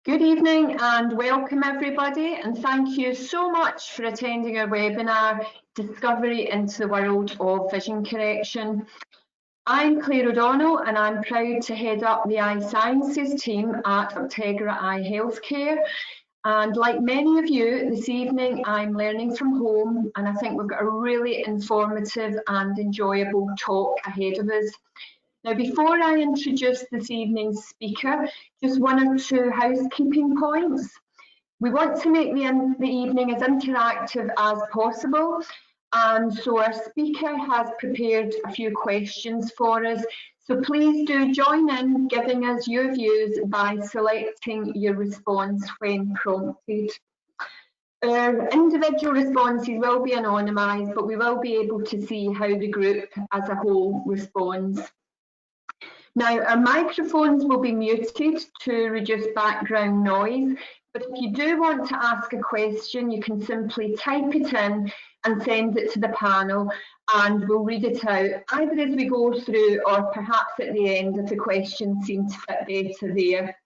Good evening and welcome everybody, and thank you so much for attending our webinar, Discovery into the World of Vision Correction. I'm Claire O'Donnell and I'm proud to head up the Eye Sciences team at Optegra Eye Healthcare. And like many of you, this evening I'm learning from home, and I think we've got a really informative and enjoyable talk ahead of us. Now, before I introduce this evening's speaker, just one or two housekeeping points. We want to make the evening as interactive as possible, and so our speaker has prepared a few questions for us. So please do join in giving us your views by selecting your response when prompted. Our individual responses will be anonymised, but we will be able to see how the group as a whole responds. Now, our microphones will be muted to reduce background noise, but if you do want to ask a question, you can simply type it in and send it to the panel, and we'll read it out either as we go through or perhaps at the end if the questions seem to fit better there.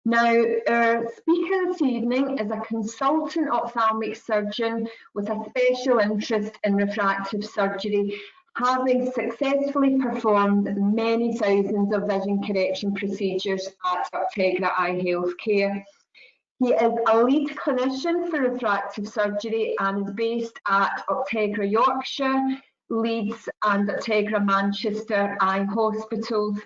Now, our speaker this evening is a consultant ophthalmic surgeon with a special interest in refractive surgery, having successfully performed many thousands of vision correction procedures at Optegra Eye Healthcare. He is a lead clinician for refractive surgery and is based at Optegra Yorkshire, Leeds and Optegra Manchester Eye Hospitals.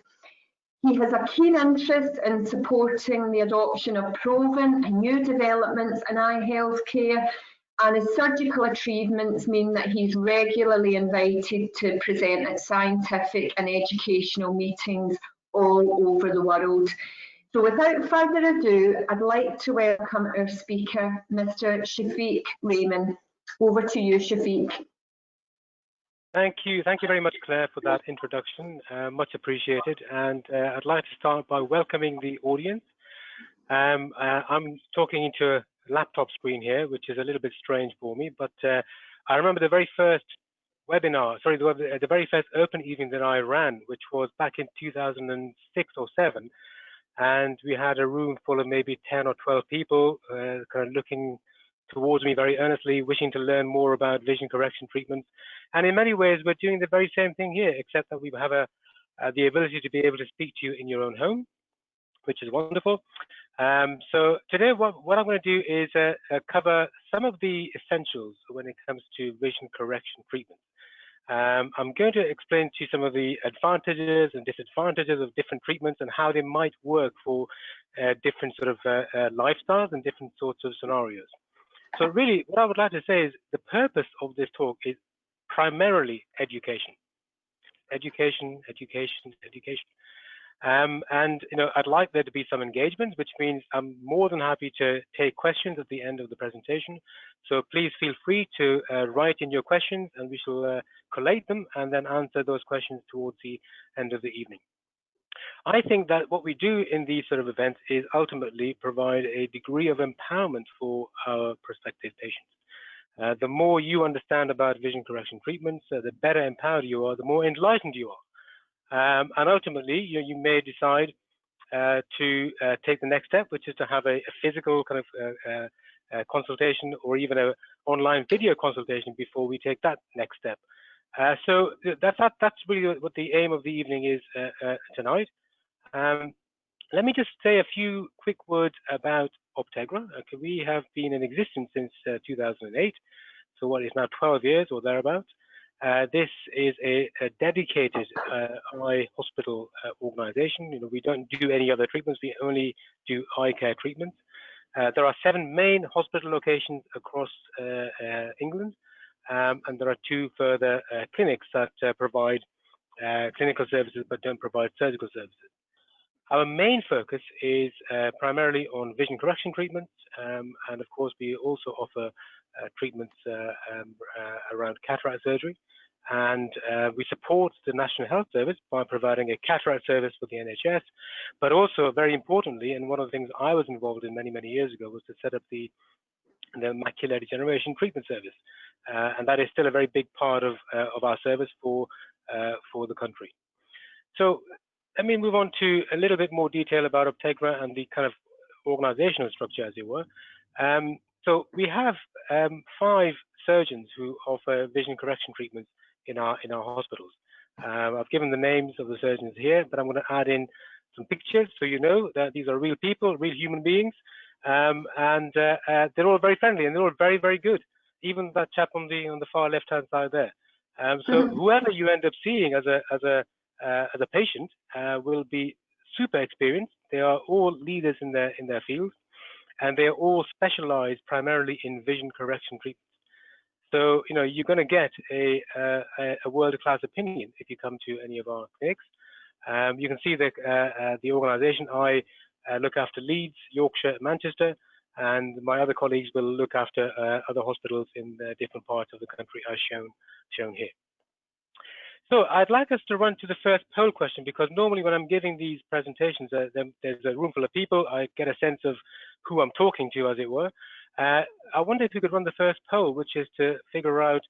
He has a keen interest in supporting the adoption of proven and new developments in eye healthcare, and his surgical achievements mean that he's regularly invited to present at scientific and educational meetings all over the world. So without further ado, I'd like to welcome our speaker, Mr. Shafiq Rahman. Over to you, Shafiq. Thank you very much, Claire, for that introduction. Much appreciated. And I'd like to start by welcoming the audience. I'm talking into a laptop screen here, which is a little bit strange for me, but I remember the very first webinar, sorry, the very first open evening that I ran, which was back in 2006 or 7, and we had a room full of maybe 10 or 12 people kind of looking towards me very earnestly, wishing to learn more about vision correction treatments. And in many ways, we're doing the very same thing here, except that we have the ability to be able to speak to you in your own home, which is wonderful. So today, what I'm going to do is cover some of the essentials when it comes to vision correction treatment. I'm going to explain to you some of the advantages and disadvantages of different treatments and how they might work for different sort of lifestyles and different sorts of scenarios. So really, what I would like to say is the purpose of this talk is primarily education. Education. And I'd like there to be some engagement, which means I'm more than happy to take questions at the end of the presentation. So please feel free to write in your questions, and we shall collate them and then answer those questions towards the end of the evening. I think that what we do in these sort of events is ultimately provide a degree of empowerment for our prospective patients. The more you understand about vision correction treatments, the better empowered you are, the more enlightened you are. And ultimately, you may decide to take the next step, which is to have a physical kind of consultation or even an online video consultation before we take that next step. So that's really what the aim of the evening is tonight. Let me just say a few quick words about Optegra. We have been in existence since 2008, so what is now 12 years or thereabouts. This is a dedicated eye hospital organization. We don't do any other treatments. We only do eye care treatments. There are 7 main hospital locations across England, and there are 2 further clinics that provide clinical services but don't provide surgical services. Our main focus is primarily on vision correction treatments, and of course we also offer treatments around cataract surgery, and we support the National Health Service by providing a cataract service for the NHS, but also very importantly, and one of the things I was involved in many years ago was to set up the macular degeneration treatment service, and that is still a very big part of our service for the country. So let me move on to a little bit more detail about Optegra and the kind of organizational structure, as it were. So we have 5 surgeons who offer vision correction treatments in our hospitals. I've given the names of the surgeons here, but I'm going to add in some pictures so you know that these are real people, real human beings, and they're all very friendly and they're all very, very good. Even that chap on the far left-hand side there. So whoever you end up seeing as a patient will be super experienced. They are all leaders in their field, and they are all specialized primarily in vision correction treatment. So you're going to get a world-class opinion if you come to any of our clinics. You can see the organization. I look after Leeds, Yorkshire, Manchester, and my other colleagues will look after other hospitals in different parts of the country, as shown here. So I'd like us to run to the first poll question, because normally when I'm giving these presentations, there's a room full of people. I get a sense of who I'm talking to, as it were. I wonder if we could run the first poll, which is to figure out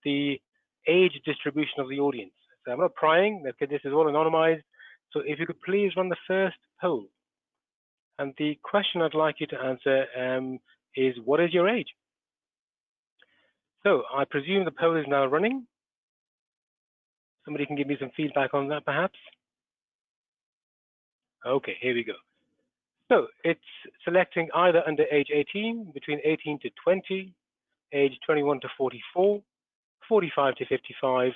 the age distribution of the audience. So I'm not prying, because this is all anonymized. So if you could please run the first poll. And the question I'd like you to answer is, what is your age? So I presume the poll is now running. Somebody can give me some feedback on that, perhaps? Okay, here we go. So it's selecting either under age 18, between 18 to 20, age 21 to 44, 45 to 55,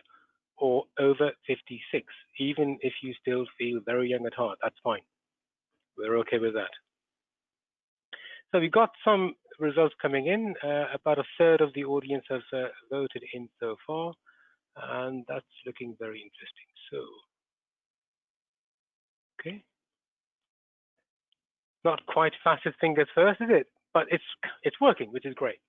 or over 56. Even if you still feel very young at heart, that's fine. We're okay with that. So we got some results coming in. About a third of the audience has voted in so far, and that's looking very interesting. So, okay. Not quite fastest fingers first, is it? But it's working, which is great.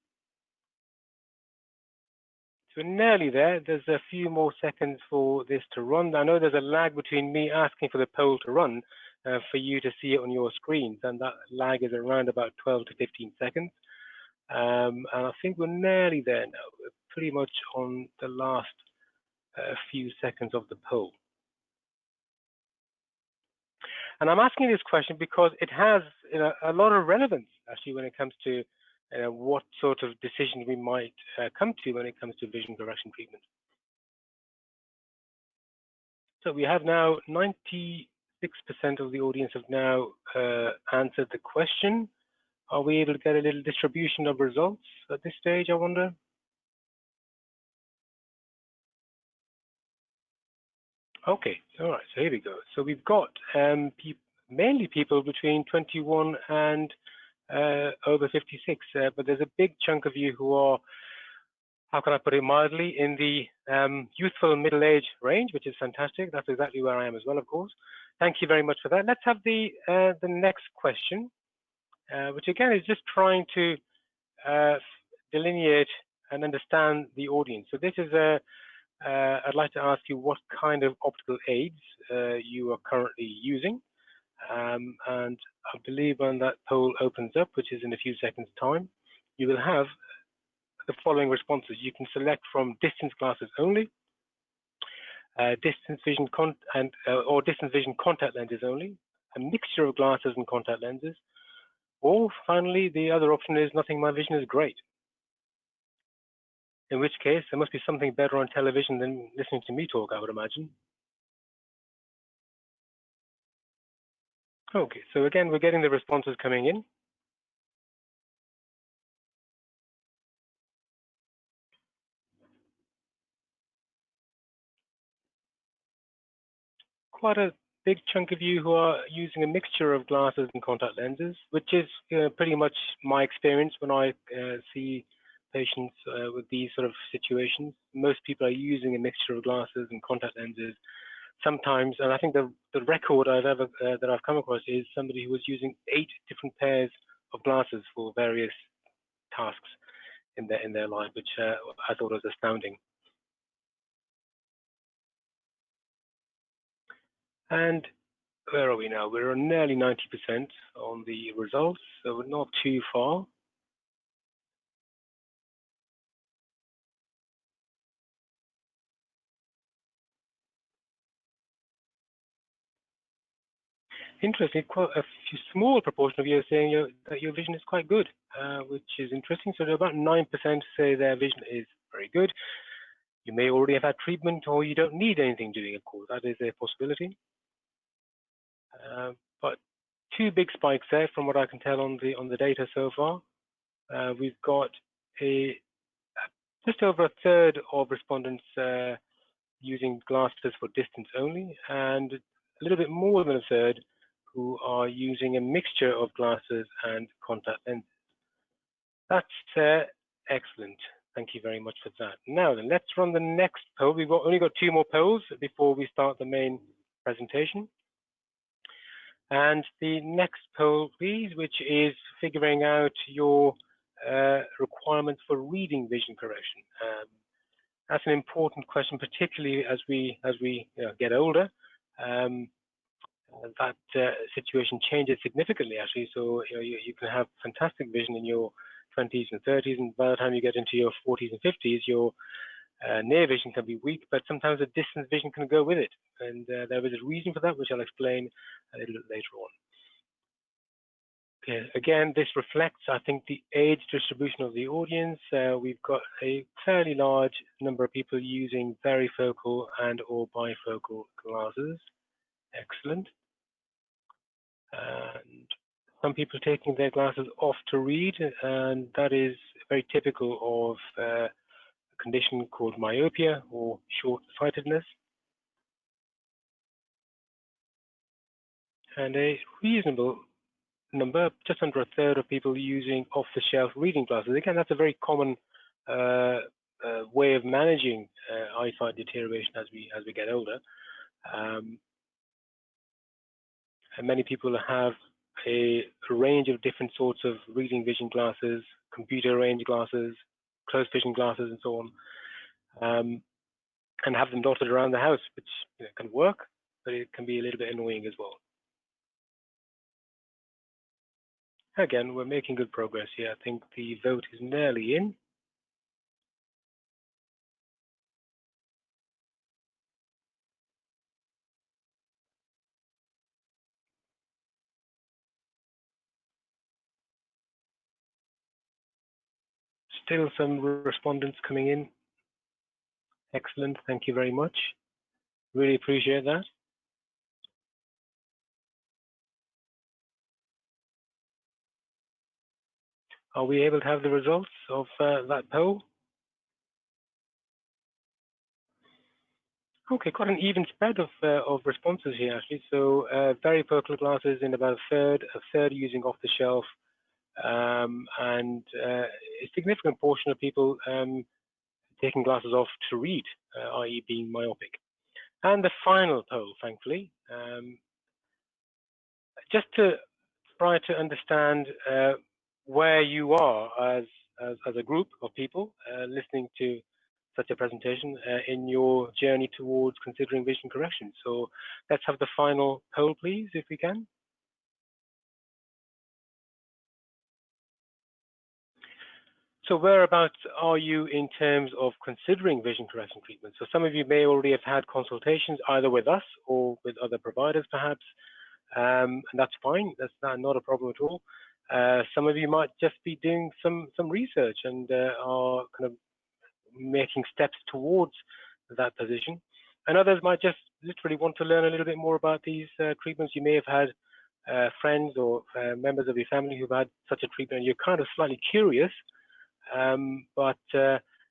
So we're nearly there. There's a few more seconds for this to run. I know there's a lag between me asking for the poll to run for you to see it on your screens, and that lag is around about 12 to 15 seconds. And I think we're nearly there now. We're pretty much on the last few seconds of the poll. And I'm asking this question because it has a lot of relevance, actually, when it comes to what sort of decision we might come to when it comes to vision correction treatment. So we have now 96% of the audience have now answered the question. Are we able to get a little distribution of results at this stage, I wonder? Okay, all right, so here we go. So we've got mainly people between 21 and over 56, but there's a big chunk of you who are, how can I put it mildly, in the youthful middle age range, which is fantastic. That's exactly where I am as well, of course. Thank you very much for that. Let's have the next question, which again is just trying to delineate and understand the audience. So this is I'd like to ask you what kind of optical aids you are currently using. And I believe when that poll opens up, which is in a few seconds' time, you will have the following responses. You can select from distance glasses only, distance vision or distance vision contact lenses only, a mixture of glasses and contact lenses, or finally, the other option is nothing, my vision is great. In which case, there must be something better on television than listening to me talk, I would imagine. Okay, so again, we're getting the responses coming in. Quite a big chunk of you who are using a mixture of glasses and contact lenses, which is pretty much my experience when I see patients with these sort of situations. Most people are using a mixture of glasses and contact lenses. Sometimes, and I think the record that I've come across is somebody who was using 8 different pairs of glasses for various tasks in their life, which I thought was astounding. And where are we now? We're on nearly 90% on the results, so we're not too far. Interesting. Quite a small proportion of you are saying that your vision is quite good, which is interesting. So about 9% say their vision is very good. You may already have had treatment, or you don't need anything doing. Of course, that is a possibility. But two big spikes there, from what I can tell on the data so far. We've got just over a third of respondents using glasses for distance only, and a little bit more than a third who are using a mixture of glasses and contact lenses. That's excellent. Thank you very much for that. Now then, let's run the next poll. We've only got 2 more polls before we start the main presentation. And the next poll, please, which is figuring out your requirements for reading vision correction. That's an important question, particularly as we get older. That situation changes significantly, actually. So you can have fantastic vision in your 20s and 30s, and by the time you get into your 40s and 50s, your near vision can be weak, but sometimes the distance vision can go with it. And there is a reason for that, which I'll explain a little bit later on. Okay. Again, this reflects, I think, the age distribution of the audience. We've got a fairly large number of people using varifocal and or bifocal glasses. Excellent. And some people taking their glasses off to read, and that is very typical of a condition called myopia or short-sightedness. And a reasonable number, just under a third of people using off-the-shelf reading glasses. Again, that's a very common way of managing eyesight deterioration as we get older. And many people have a range of different sorts of reading vision glasses, computer range glasses, close vision glasses, and so on, and have them dotted around the house, which can work, but it can be a little bit annoying as well. Again, we're making good progress here. I think the vote is nearly in. Still some respondents coming in. Excellent, thank you very much. Really appreciate that. Are we able to have the results of that poll? Okay, quite an even spread of responses here, actually. So varifocal glasses in about a third using off the shelf, and a significant portion of people taking glasses off to read, i.e. being myopic. And the final poll, thankfully, just to try to understand where you are as a group of people listening to such a presentation in your journey towards considering vision correction. So let's have the final poll, please, if we can. So whereabouts are you in terms of considering vision correction treatment? So some of you may already have had consultations either with us or with other providers, perhaps, and that's fine. That's not a problem at all. Some of you might just be doing some research and are kind of making steps towards that position, and others might just literally want to learn a little bit more about these treatments. You may have had friends or members of your family who've had such a treatment, and you're kind of slightly curious, but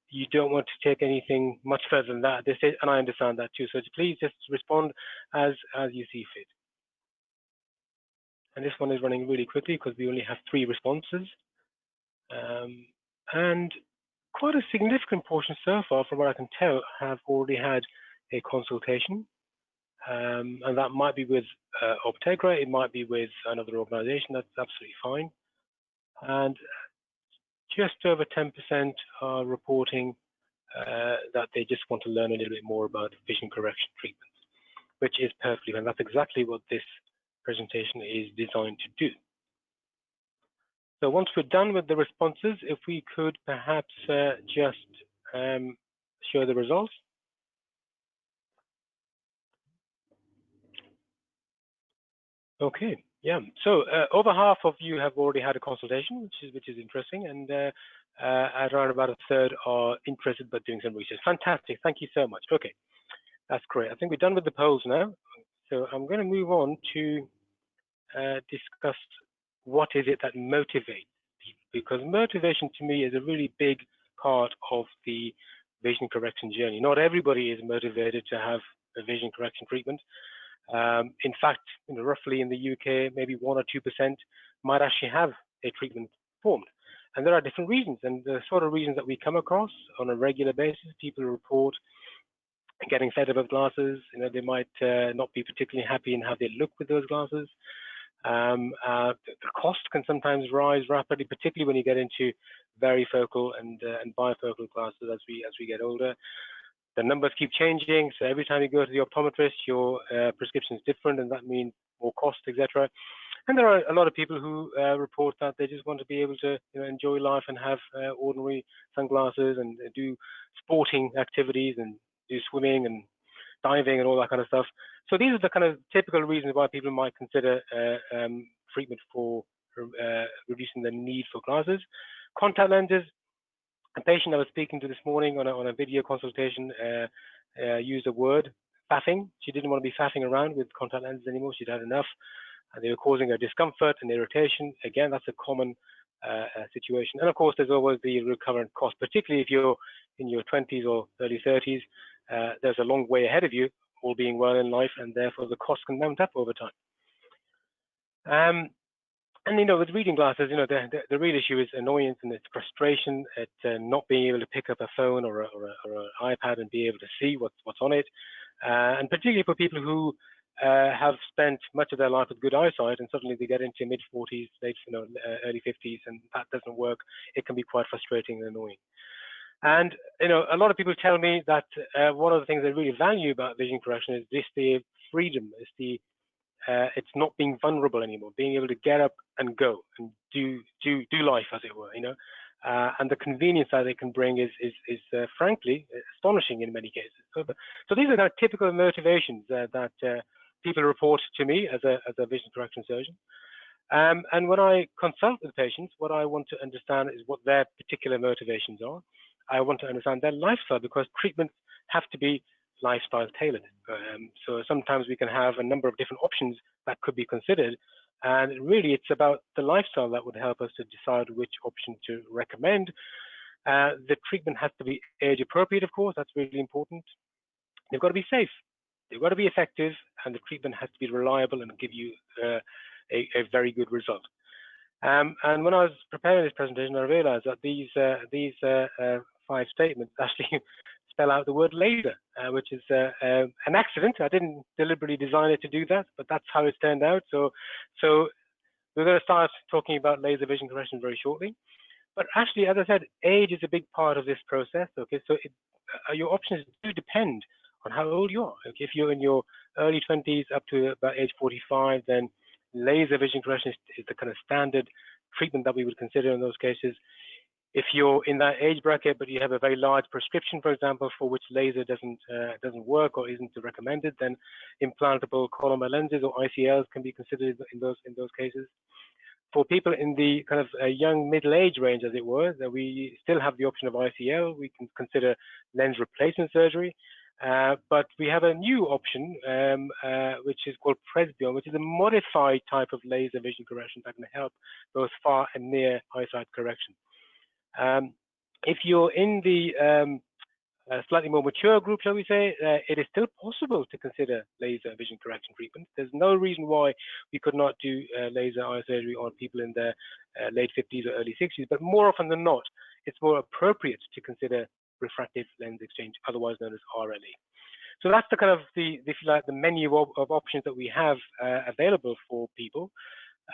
you don't want to take anything much further than that. And I understand that too. So please just respond as you see fit. And this one is running really quickly because we only have 3 responses, and quite a significant portion so far, from what I can tell, have already had a consultation, and that might be with Optegra, it might be with another organization. That's absolutely fine. And just over 10% are reporting that they just want to learn a little bit more about vision correction treatments, which is perfectly fine. That's exactly what this presentation is designed to do. So once we're done with the responses, if we could perhaps just show the results. Okay, yeah. So over half of you have already had a consultation, which is interesting, and around about a third are interested but doing some research. Fantastic, thank you so much. Okay, that's great. I think we're done with the polls now. So I'm going to move on to discuss what is it that motivates people, because motivation to me is a really big part of the vision correction journey. Not everybody is motivated to have a vision correction treatment. In fact, roughly in the UK, maybe 1 or 2% might actually have a treatment performed. And there are different reasons, and the sort of reasons that we come across on a regular basis. People report getting fed up of glasses. They might not be particularly happy in how they look with those glasses. The cost can sometimes rise rapidly, particularly when you get into varifocal and bifocal glasses as we get older. The numbers keep changing, so every time you go to the optometrist, your prescription is different, and that means more cost, etc. And there are a lot of people who report that they just want to be able to enjoy life and have ordinary sunglasses and do sporting activities and do swimming and diving and all that kind of stuff. So these are the kind of typical reasons why people might consider treatment for reducing the need for glasses. Contact lenses. A patient I was speaking to this morning on a video consultation used a word, faffing. She didn't want to be faffing around with contact lenses anymore. She'd had enough. And they were causing her discomfort and irritation. Again, that's a common situation. And of course, there's always the recurrent cost, particularly if you're in your 20s or early 30s. There's a long way ahead of you, all being well in life, and therefore the cost can mount up over time. And with reading glasses, the real issue is annoyance and it's frustration at not being able to pick up a phone or an iPad and be able to see what's on it. And particularly for people who have spent much of their life with good eyesight, and suddenly they get into mid-40s, early 50s, and that doesn't work. It can be quite frustrating and annoying. And a lot of people tell me that one of the things they really value about vision correction is the freedom, it's not being vulnerable anymore, being able to get up and go and do life, as it were, and the convenience that it can bring is frankly astonishing in many cases. So these are the typical motivations that people report to me as a vision correction surgeon. And when I consult with patients, what I want to understand is what their particular motivations are. I want to understand their lifestyle, because treatments have to be lifestyle tailored. So sometimes we can have a number of different options that could be considered, and really it's about the lifestyle that would help us to decide which option to recommend. The treatment has to be age appropriate, of course. That's really important. They've got to be safe, they've got to be effective, and the treatment has to be reliable and give you a very good result. And when I was preparing this presentation, I realized that these 5 statements actually spell out the word laser, which is an accident. I didn't deliberately design it to do that, but that's how it's turned out. So we're going to start talking about laser vision correction very shortly. But actually, as I said, age is a big part of this process. Okay, so your options do depend on how old you are. Okay, if you're in your early 20s up to about age 45, then laser vision correction is the kind of standard treatment that we would consider in those cases. If you're in that age bracket, but you have a very large prescription, for example, for which laser doesn't work or isn't recommended, then implantable Collamer lenses or ICLs can be considered in those cases. For people in the kind of young middle age range, as it were, that we still have the option of ICL. We can consider lens replacement surgery, but we have a new option which is called Presbyon, which is a modified type of laser vision correction that can help both far and near eyesight correction. If you're in the slightly more mature group, shall we say, it is still possible to consider laser vision correction treatment. There's no reason why we could not do laser eye surgery on people in their late 50s or early 60s, but more often than not, it's more appropriate to consider refractive lens exchange, otherwise known as RLE. So that's the kind of if you like, the menu of options that we have available for people.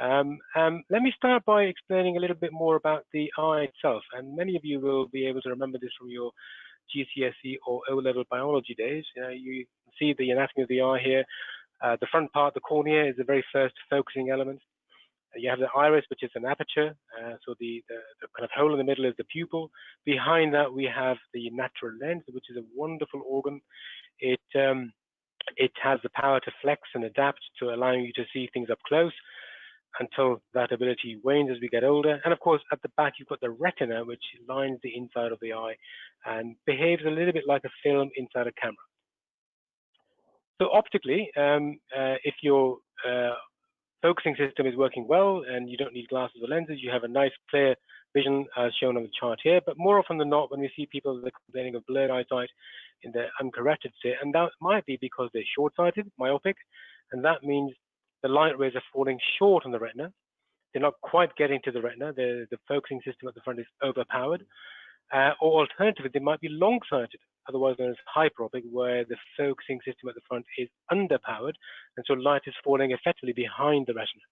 Let me start by explaining a little bit more about the eye itself, and many of you will be able to remember this from your GCSE or O-level biology days. You see the anatomy of the eye here. The front part, the cornea, is the very first focusing element. You have the iris, which is an aperture. So the kind of hole in the middle is the pupil. Behind that, we have the natural lens, which is a wonderful organ. It It has the power to flex and adapt to allowing you to see things up close until that ability wanes as we get older. And of course, at the back, you've got the retina, which lines the inside of the eye and behaves a little bit like a film inside a camera. So optically, if your focusing system is working well and you don't need glasses or lenses, you have a nice clear vision as shown on the chart here. But more often than not, when we see people that are complaining of blurred eyesight in their uncorrected state, and that might be because they're short-sighted, myopic, and that means the light rays are falling short on the retina. They're not quite getting to the retina. The focusing system at the front is overpowered. Or alternatively, they might be long-sighted, otherwise known as hyperopic, where the focusing system at the front is underpowered, and so light is falling effectively behind the retina.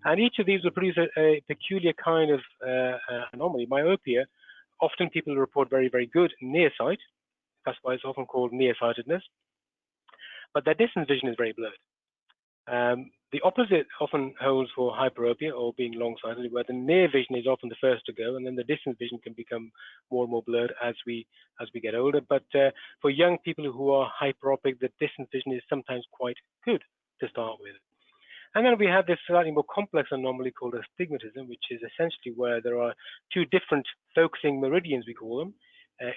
And each of these will produce a peculiar kind of anomaly. Myopia, often people report very, very good near sight. That's why it's often called nearsightedness. But their distance vision is very blurred. The opposite often holds for hyperopia, or being long-sighted, where the near vision is often the first to go, and then the distance vision can become more and more blurred as we get older. But for young people who are hyperopic, the distance vision is sometimes quite good to start with. And then we have this slightly more complex anomaly called astigmatism, which is essentially where there are two different focusing meridians, we call them,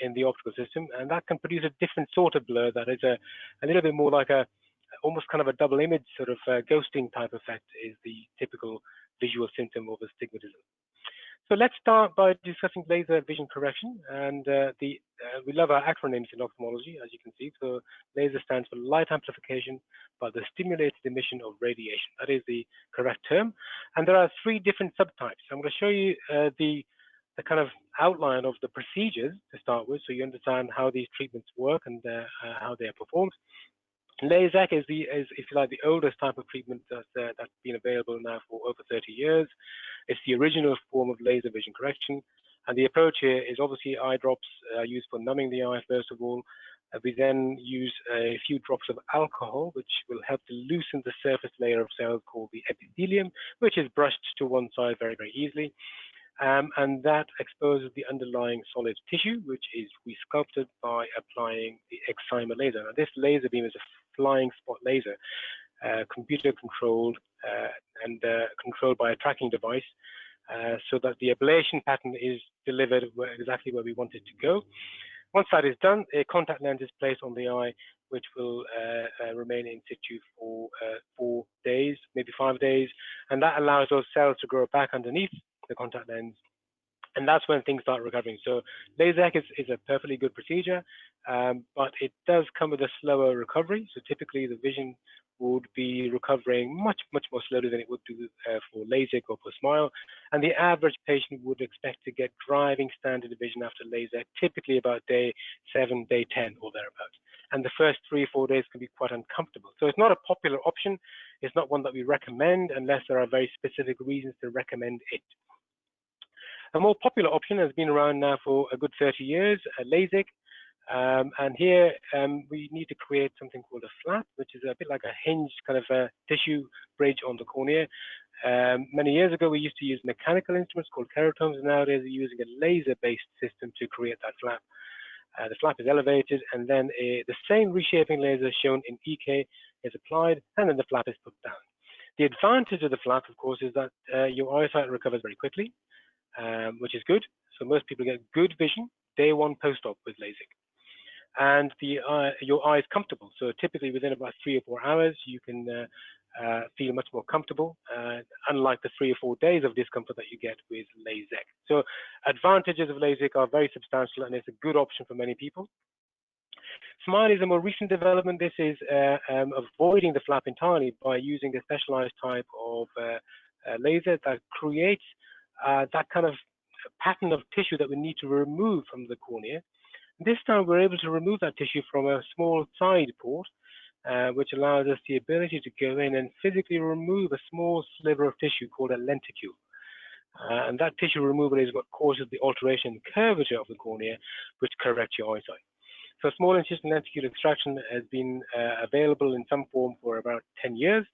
in the optical system, and that can produce a different sort of blur that is a little bit more like almost kind of a double image sort of ghosting type effect is the typical visual symptom of astigmatism. So let's start by discussing laser vision correction, and we love our acronyms in ophthalmology, as you can see. So laser stands for light amplification by the stimulated emission of radiation. That is the correct term, and there are three different subtypes. I'm going to show you the kind of outline of the procedures to start with, so you understand how these treatments work and how they are performed. LASIK is if you like, the oldest type of treatment that's been available now for over 30 years. It's the original form of laser vision correction. And the approach here is obviously eye drops used for numbing the eye, first of all. We then use a few drops of alcohol, which will help to loosen the surface layer of cells called the epithelium, which is brushed to one side very, very easily. And that exposes the underlying solid tissue, which is resculpted by applying the excimer laser. Now, this laser beam is a flying spot laser, computer controlled and controlled by a tracking device, so that the ablation pattern is delivered exactly where we want it to go. Once that is done, a contact lens is placed on the eye, which will remain in situ for 4 days, maybe 5 days, and that allows those cells to grow back underneath the contact lens, and that's when things start recovering. So LASIK is a perfectly good procedure, but it does come with a slower recovery. So typically the vision would be recovering much, much more slowly than it would do for LASIK or for S.M.I.LE. And the average patient would expect to get driving standard vision after LASIK, typically about day 7, day 10 or thereabouts. And the first 3 or 4 days can be quite uncomfortable. So it's not a popular option. It's not one that we recommend unless there are very specific reasons to recommend it. A more popular option has been around now for a good 30 years, LASIK. And here we need to create something called a flap, which is a bit like a hinged kind of a tissue bridge on the cornea. Many years ago, we used to use mechanical instruments called keratomes, and nowadays we're using a laser-based system to create that flap. The flap is elevated, and then the same reshaping laser shown in EK is applied, and then the flap is put down. The advantage of the flap, of course, is that your eyesight recovers very quickly, which is good. So most people get good vision day one post-op with LASIK. And your eye is comfortable. So typically within about 3 or 4 hours, you can feel much more comfortable, unlike the 3 or 4 days of discomfort that you get with LASIK. So advantages of LASIK are very substantial, and it's a good option for many people. S.M.I.LE is a more recent development. This is avoiding the flap entirely by using a specialized type of laser that creates that kind of pattern of tissue that we need to remove from the cornea. This time we're able to remove that tissue from a small side port, which allows us the ability to go in and physically remove a small sliver of tissue called a lenticule. And that tissue removal is what causes the alteration in curvature of the cornea, which corrects your eyesight. So small incision lenticule extraction has been available in some form for about 10 years.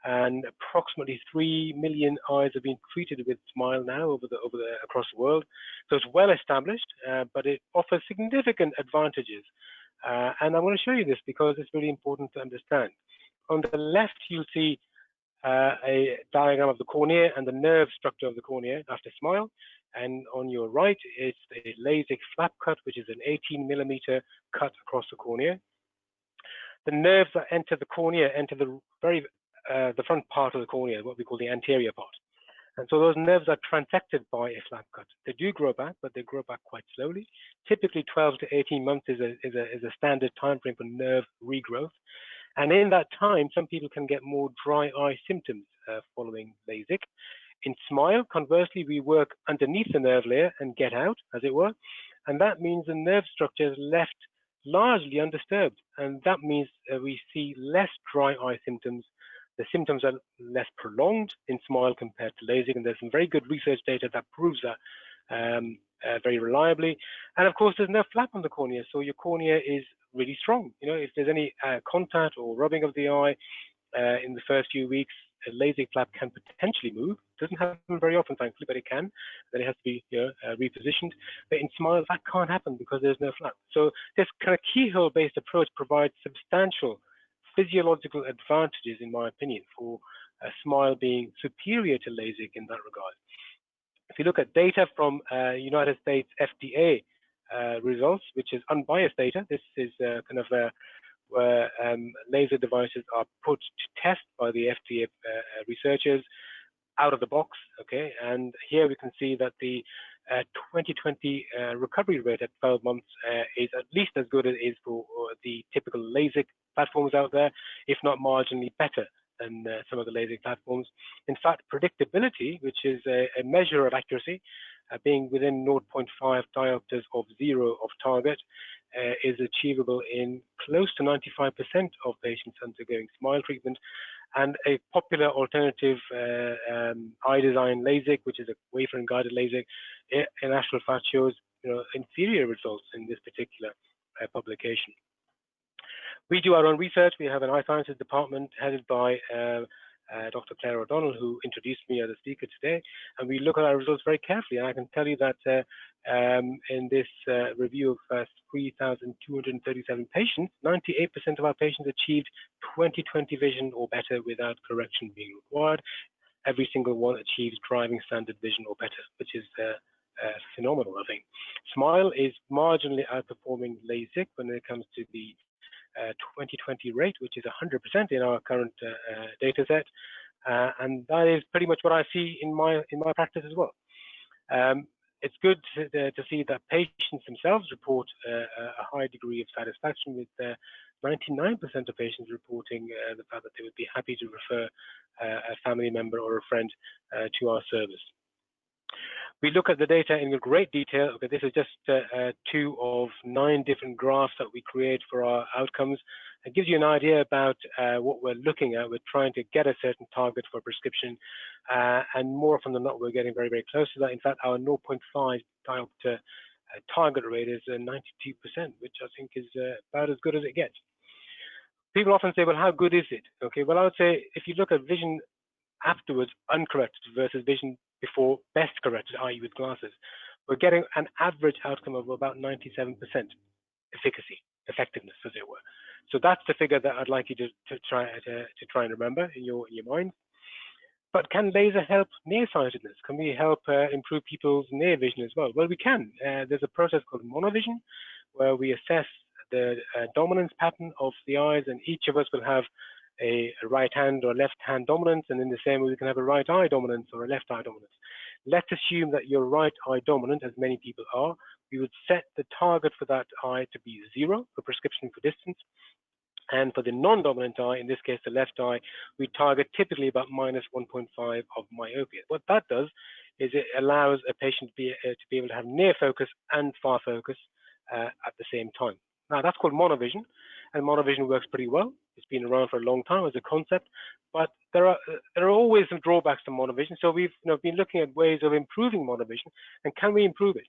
And approximately 3 million eyes have been treated with S.M.I.LE now across the world. So it's well established, but it offers significant advantages And I'm going to show you this because it's really important to understand. On the left, you'll see a diagram of the cornea and the nerve structure of the cornea after S.M.I.LE. And on your right, it's a LASIK flap cut, which is an 18mm cut across the cornea. The nerves that enter the cornea enter the front part of the cornea, what we call the anterior part. And so those nerves are transected by a flap cut. They do grow back, but they grow back quite slowly. Typically 12 to 18 months is a standard time frame for nerve regrowth. And in that time, some people can get more dry eye symptoms following LASIK. In S.M.I.LE, conversely, we work underneath the nerve layer and get out, as it were. And that means the nerve structure is left largely undisturbed. And that means we see less dry eye symptoms. The symptoms are less prolonged in S.M.I.LE compared to LASIK. And there's some very good research data that proves that very reliably. And of course, there's no flap on the cornea. So your cornea is really strong. You know, if there's any contact or rubbing of the eye in the first few weeks, a LASIK flap can potentially move. Doesn't happen very often, thankfully, but it can. Then it has to be repositioned. But in S.M.I.LE, that can't happen because there's no flap. So this kind of keyhole-based approach provides substantial physiological advantages, in my opinion, for S.M.I.LE being superior to LASIK in that regard. If you look at data from United States FDA results, which is unbiased data, this is kind of where laser devices are put to test by the FDA researchers out of the box, okay? And here we can see that the 2020 recovery rate at 12 months is at least as good as it is for the typical LASIK platforms out there, if not marginally better than some of the LASIK platforms. In fact, predictability, which is a measure of accuracy, being within 0.5 diopters of 0 of target, is achievable in close to 95% of patients undergoing S.M.I.LE treatment. And a popular alternative eye design LASIK, which is a wafer and guided LASIK, in actual fact shows inferior results in this particular publication. We do our own research. We have an eye sciences department headed by Dr. Claire O'Donnell, who introduced me as a speaker today, and we look at our results very carefully. And I can tell you that in this review of 3,237 patients, 98% of our patients achieved 20/20 vision or better without correction being required. Every single one achieved driving standard vision or better, which is phenomenal, I think. S.M.I.LE is marginally outperforming LASIK when it comes to the 20/20 rate, which is 100% in our current data set, and that is pretty much what I see in my practice as well. It's good to see that patients themselves report a high degree of satisfaction, with 99% of patients reporting the fact that they would be happy to refer a family member or a friend to our service. We look at the data in great detail. Okay, this is just 2 of 9 different graphs that we create for our outcomes. It gives you an idea about what we're looking at. We're trying to get a certain target for prescription, and more often than not, we're getting very, very close to that. In fact, our 0.5 diopter target rate is 92%, which I think is about as good as it gets. People often say, well, how good is it? Okay, well, I would say if you look at vision afterwards uncorrected versus vision before best corrected, i.e. with glasses, we're getting an average outcome of about 97% efficacy, effectiveness, as it were. So that's the figure that I'd like you to try and remember in your mind. But can laser help nearsightedness? Can we help improve people's near vision as well? Well, we can. There's a process called monovision, where we assess the dominance pattern of the eyes, and each of us will have a right hand or left hand dominance, and in the same way we can have a right eye dominance or a left eye dominance. Let's assume that you're right eye dominant, as many people are. We would set the target for that eye to be 0 for prescription for distance, and for the non-dominant eye, in this case the left eye, we target typically about -1.5 of myopia. What that does is it allows a patient to be able to have near focus and far focus at the same time. Now that's called monovision, and monovision works pretty well. It's been around for a long time as a concept, but there are always some drawbacks to monovision. So we've been looking at ways of improving monovision, and can we improve it?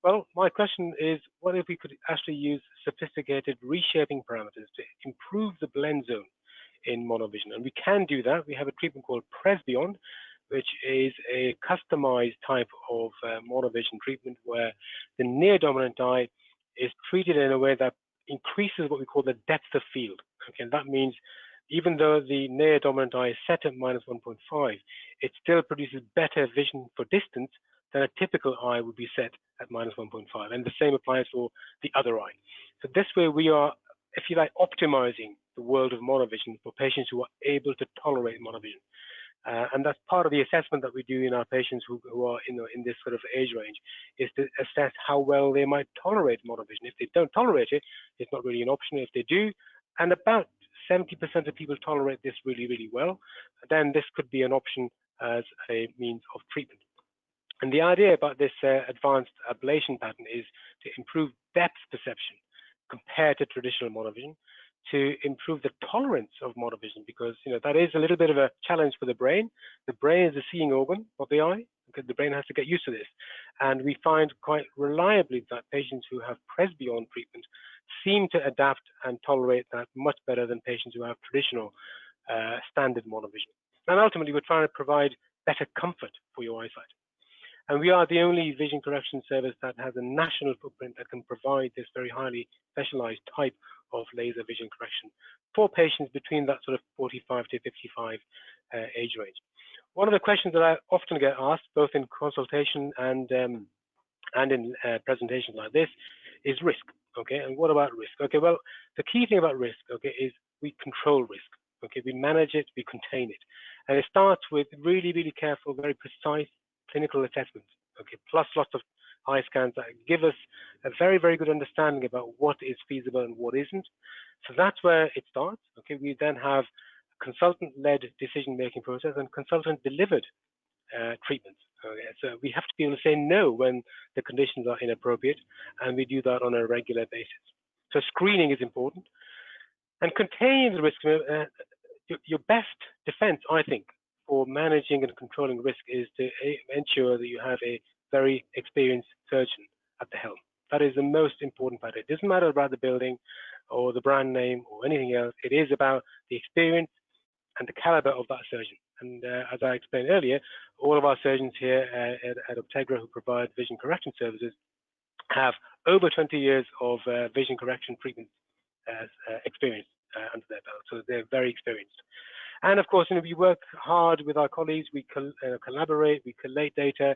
Well, my question is, what if we could actually use sophisticated reshaping parameters to improve the blend zone in monovision? And we can do that. We have a treatment called PresBeyond, which is a customized type of monovision treatment where the near dominant eye is treated in a way that increases what we call the depth of field. Okay, and that means even though the near dominant eye is set at -1.5, it still produces better vision for distance than a typical eye would be set at -1.5. And the same applies for the other eye. So this way we are, if you like, optimizing the world of monovision for patients who are able to tolerate monovision. And that's part of the assessment that we do in our patients who are in this sort of age range, is to assess how well they might tolerate monovision. If they don't tolerate it, it's not really an option. If they do, and about 70% of people tolerate this really, really well, then this could be an option as a means of treatment. And the idea about this advanced ablation pattern is to improve depth perception compared to traditional monovision, to improve the tolerance of monovision, because that is a little bit of a challenge for the brain. The brain is the seeing organ of the eye, because the brain has to get used to this. And we find quite reliably that patients who have presbyond treatment seem to adapt and tolerate that much better than patients who have traditional standard monovision. And ultimately, we're trying to provide better comfort for your eyesight. And we are the only vision correction service that has a national footprint that can provide this very highly specialized type of laser vision correction for patients between that sort of 45 to 55 age range. One of the questions that I often get asked, both in consultation and in presentations like this, is risk. Okay, and what about risk? Okay, well, the key thing about risk, okay, is we control risk. Okay, we manage it, we contain it, and it starts with really, really careful, very precise clinical assessments. Okay, plus lots of eye scans that give us a very, very good understanding about what is feasible and what isn't. So that's where it starts. Okay, we then have consultant-led decision-making process and consultant-delivered treatments. Okay, so we have to be able to say no when the conditions are inappropriate, and we do that on a regular basis. So screening is important, and containing the risk. Your best defense, I think, for managing and controlling risk is to ensure that you have a very experienced surgeon at the helm. That is the most important part. It doesn't matter about the building or the brand name or anything else. It is about the experience and the caliber of that surgeon. And as I explained earlier, all of our surgeons here at Optegra who provide vision correction services have over 20 years of vision correction treatment experience under their belt. So they're very experienced. And of course, we work hard with our colleagues. We collaborate, we collate data,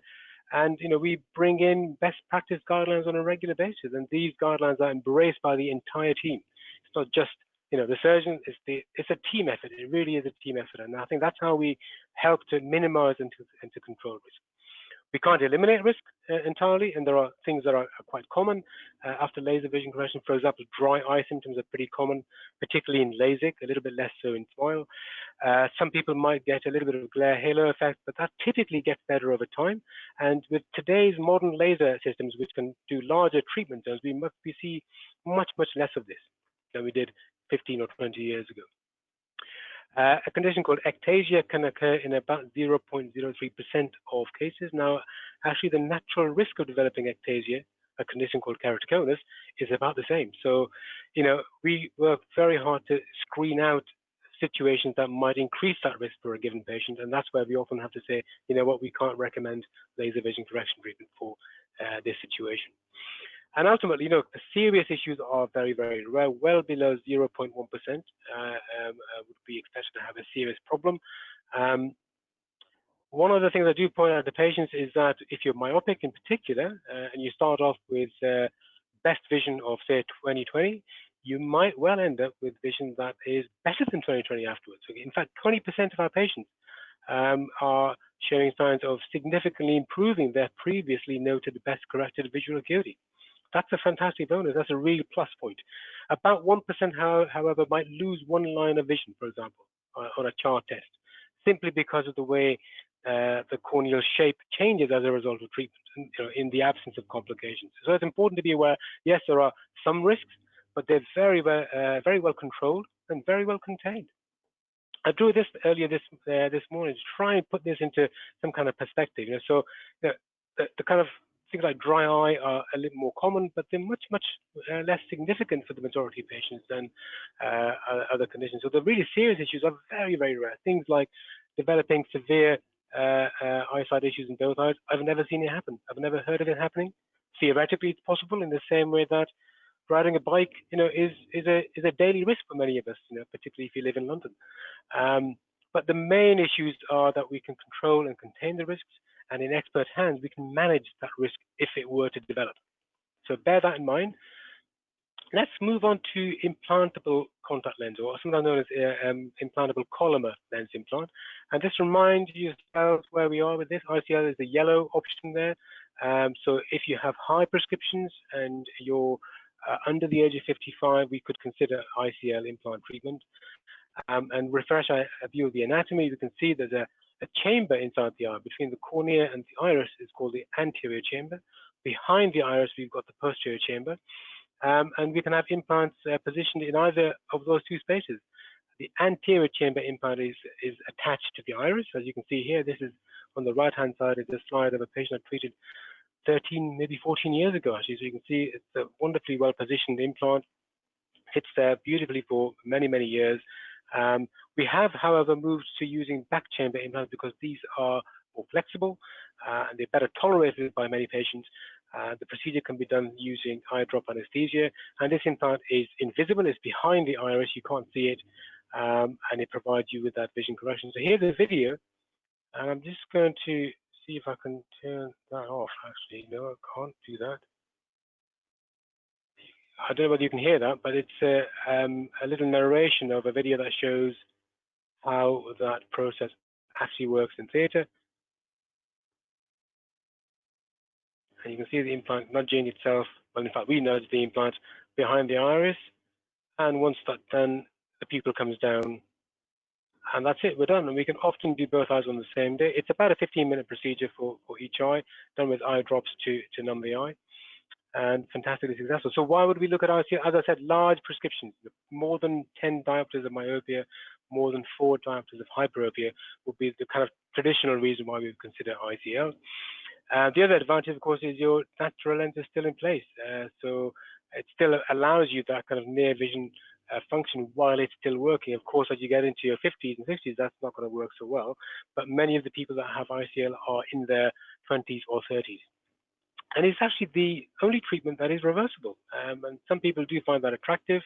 and we bring in best practice guidelines on a regular basis. And these guidelines are embraced by the entire team. It's not just the surgeon. It's a team effort. It really is a team effort, and I think that's how we help to minimize and to control risk. We can't eliminate risk entirely, and there are things that are quite common after laser vision correction. For example, dry eye symptoms are pretty common, particularly in LASIK, a little bit less so in S.M.I.LE. Some people might get a little bit of glare halo effect, but that typically gets better over time. And with today's modern laser systems, which can do larger treatment zones, we see much, much less of this than we did 15 or 20 years ago. A condition called ectasia can occur in about 0.03% of cases. Now, actually, the natural risk of developing ectasia, a condition called keratoconus, is about the same. So, we work very hard to screen out situations that might increase that risk for a given patient, and that's where we often have to say, we can't recommend laser vision correction treatment for this situation. And ultimately, the serious issues are very, very rare. Well below 0.1% would be expected to have a serious problem. One of the things I do point out to patients is that if you're myopic in particular, and you start off with best vision of, say, 20/20, you might well end up with vision that is better than 20/20 afterwards. In fact, 20% of our patients are showing signs of significantly improving their previously noted best corrected visual acuity. That's a fantastic bonus. That's a real plus point. About 1%, however, might lose one line of vision, for example, on a chart test, simply because of the way the corneal shape changes as a result of treatment, in the absence of complications. So it's important to be aware, yes, there are some risks, but they're very well controlled and very well contained. I drew this earlier this morning to try and put this into some kind of perspective. So the kind of things like dry eye are a little more common, but they're much, much less significant for the majority of patients than other conditions. So the really serious issues are very, very rare. Things like developing severe eyesight issues in both eyes. I've never seen it happen. I've never heard of it happening. Theoretically, it's possible in the same way that riding a bike, is a daily risk for many of us, particularly if you live in London. But the main issues are that we can control and contain the risks, and in expert hands, we can manage that risk if it were to develop. So bear that in mind. Let's move on to implantable contact lens, or sometimes known as implantable Collamer lens implant. And just remind yourselves where we are with this. ICL is the yellow option there. So if you have high prescriptions and you're under the age of 55, we could consider ICL implant treatment. And refresh a view of the anatomy, you can see there's a chamber inside the eye between the cornea and the iris. Is called the anterior chamber. Behind the iris, we've got the posterior chamber. And we can have implants positioned in either of those two spaces. The anterior chamber implant is attached to the iris. As you can see here, this is on the right-hand side is a slide of a patient I treated 13, maybe 14 years ago, actually. So you can see it's a wonderfully well-positioned implant. It's there beautifully for many, many years. We have, however, moved to using back chamber implants because these are more flexible and they're better tolerated by many patients. The procedure can be done using eye drop anesthesia, and this implant is invisible. It's behind the iris, you can't see it, and it provides you with that vision correction. So here's a video, and I'm just going to see if I can turn that off. Actually, no, I can't do that. I don't know whether you can hear that, but it's a little narration of a video that shows how that process actually works in theatre. And you can see the implant nudging itself. Well, in fact, we nudge the implant behind the iris. And once that's done, the pupil comes down. And that's it, we're done. And we can often do both eyes on the same day. It's about a 15-minute procedure for each eye, done with eye drops to numb the eye. And fantastically successful. So why would we look at ICL? As I said, large prescriptions, more than 10 diopters of myopia, more than 4 diopters of hyperopia would be the kind of traditional reason why we would consider ICL. The other advantage, of course, is your natural lens is still in place. So it still allows you that kind of near vision function while it's still working. Of course, as you get into your 50s and 60s, that's not going to work so well. But many of the people that have ICL are in their 20s or 30s. And it's actually the only treatment that is reversible. And some people do find that attractive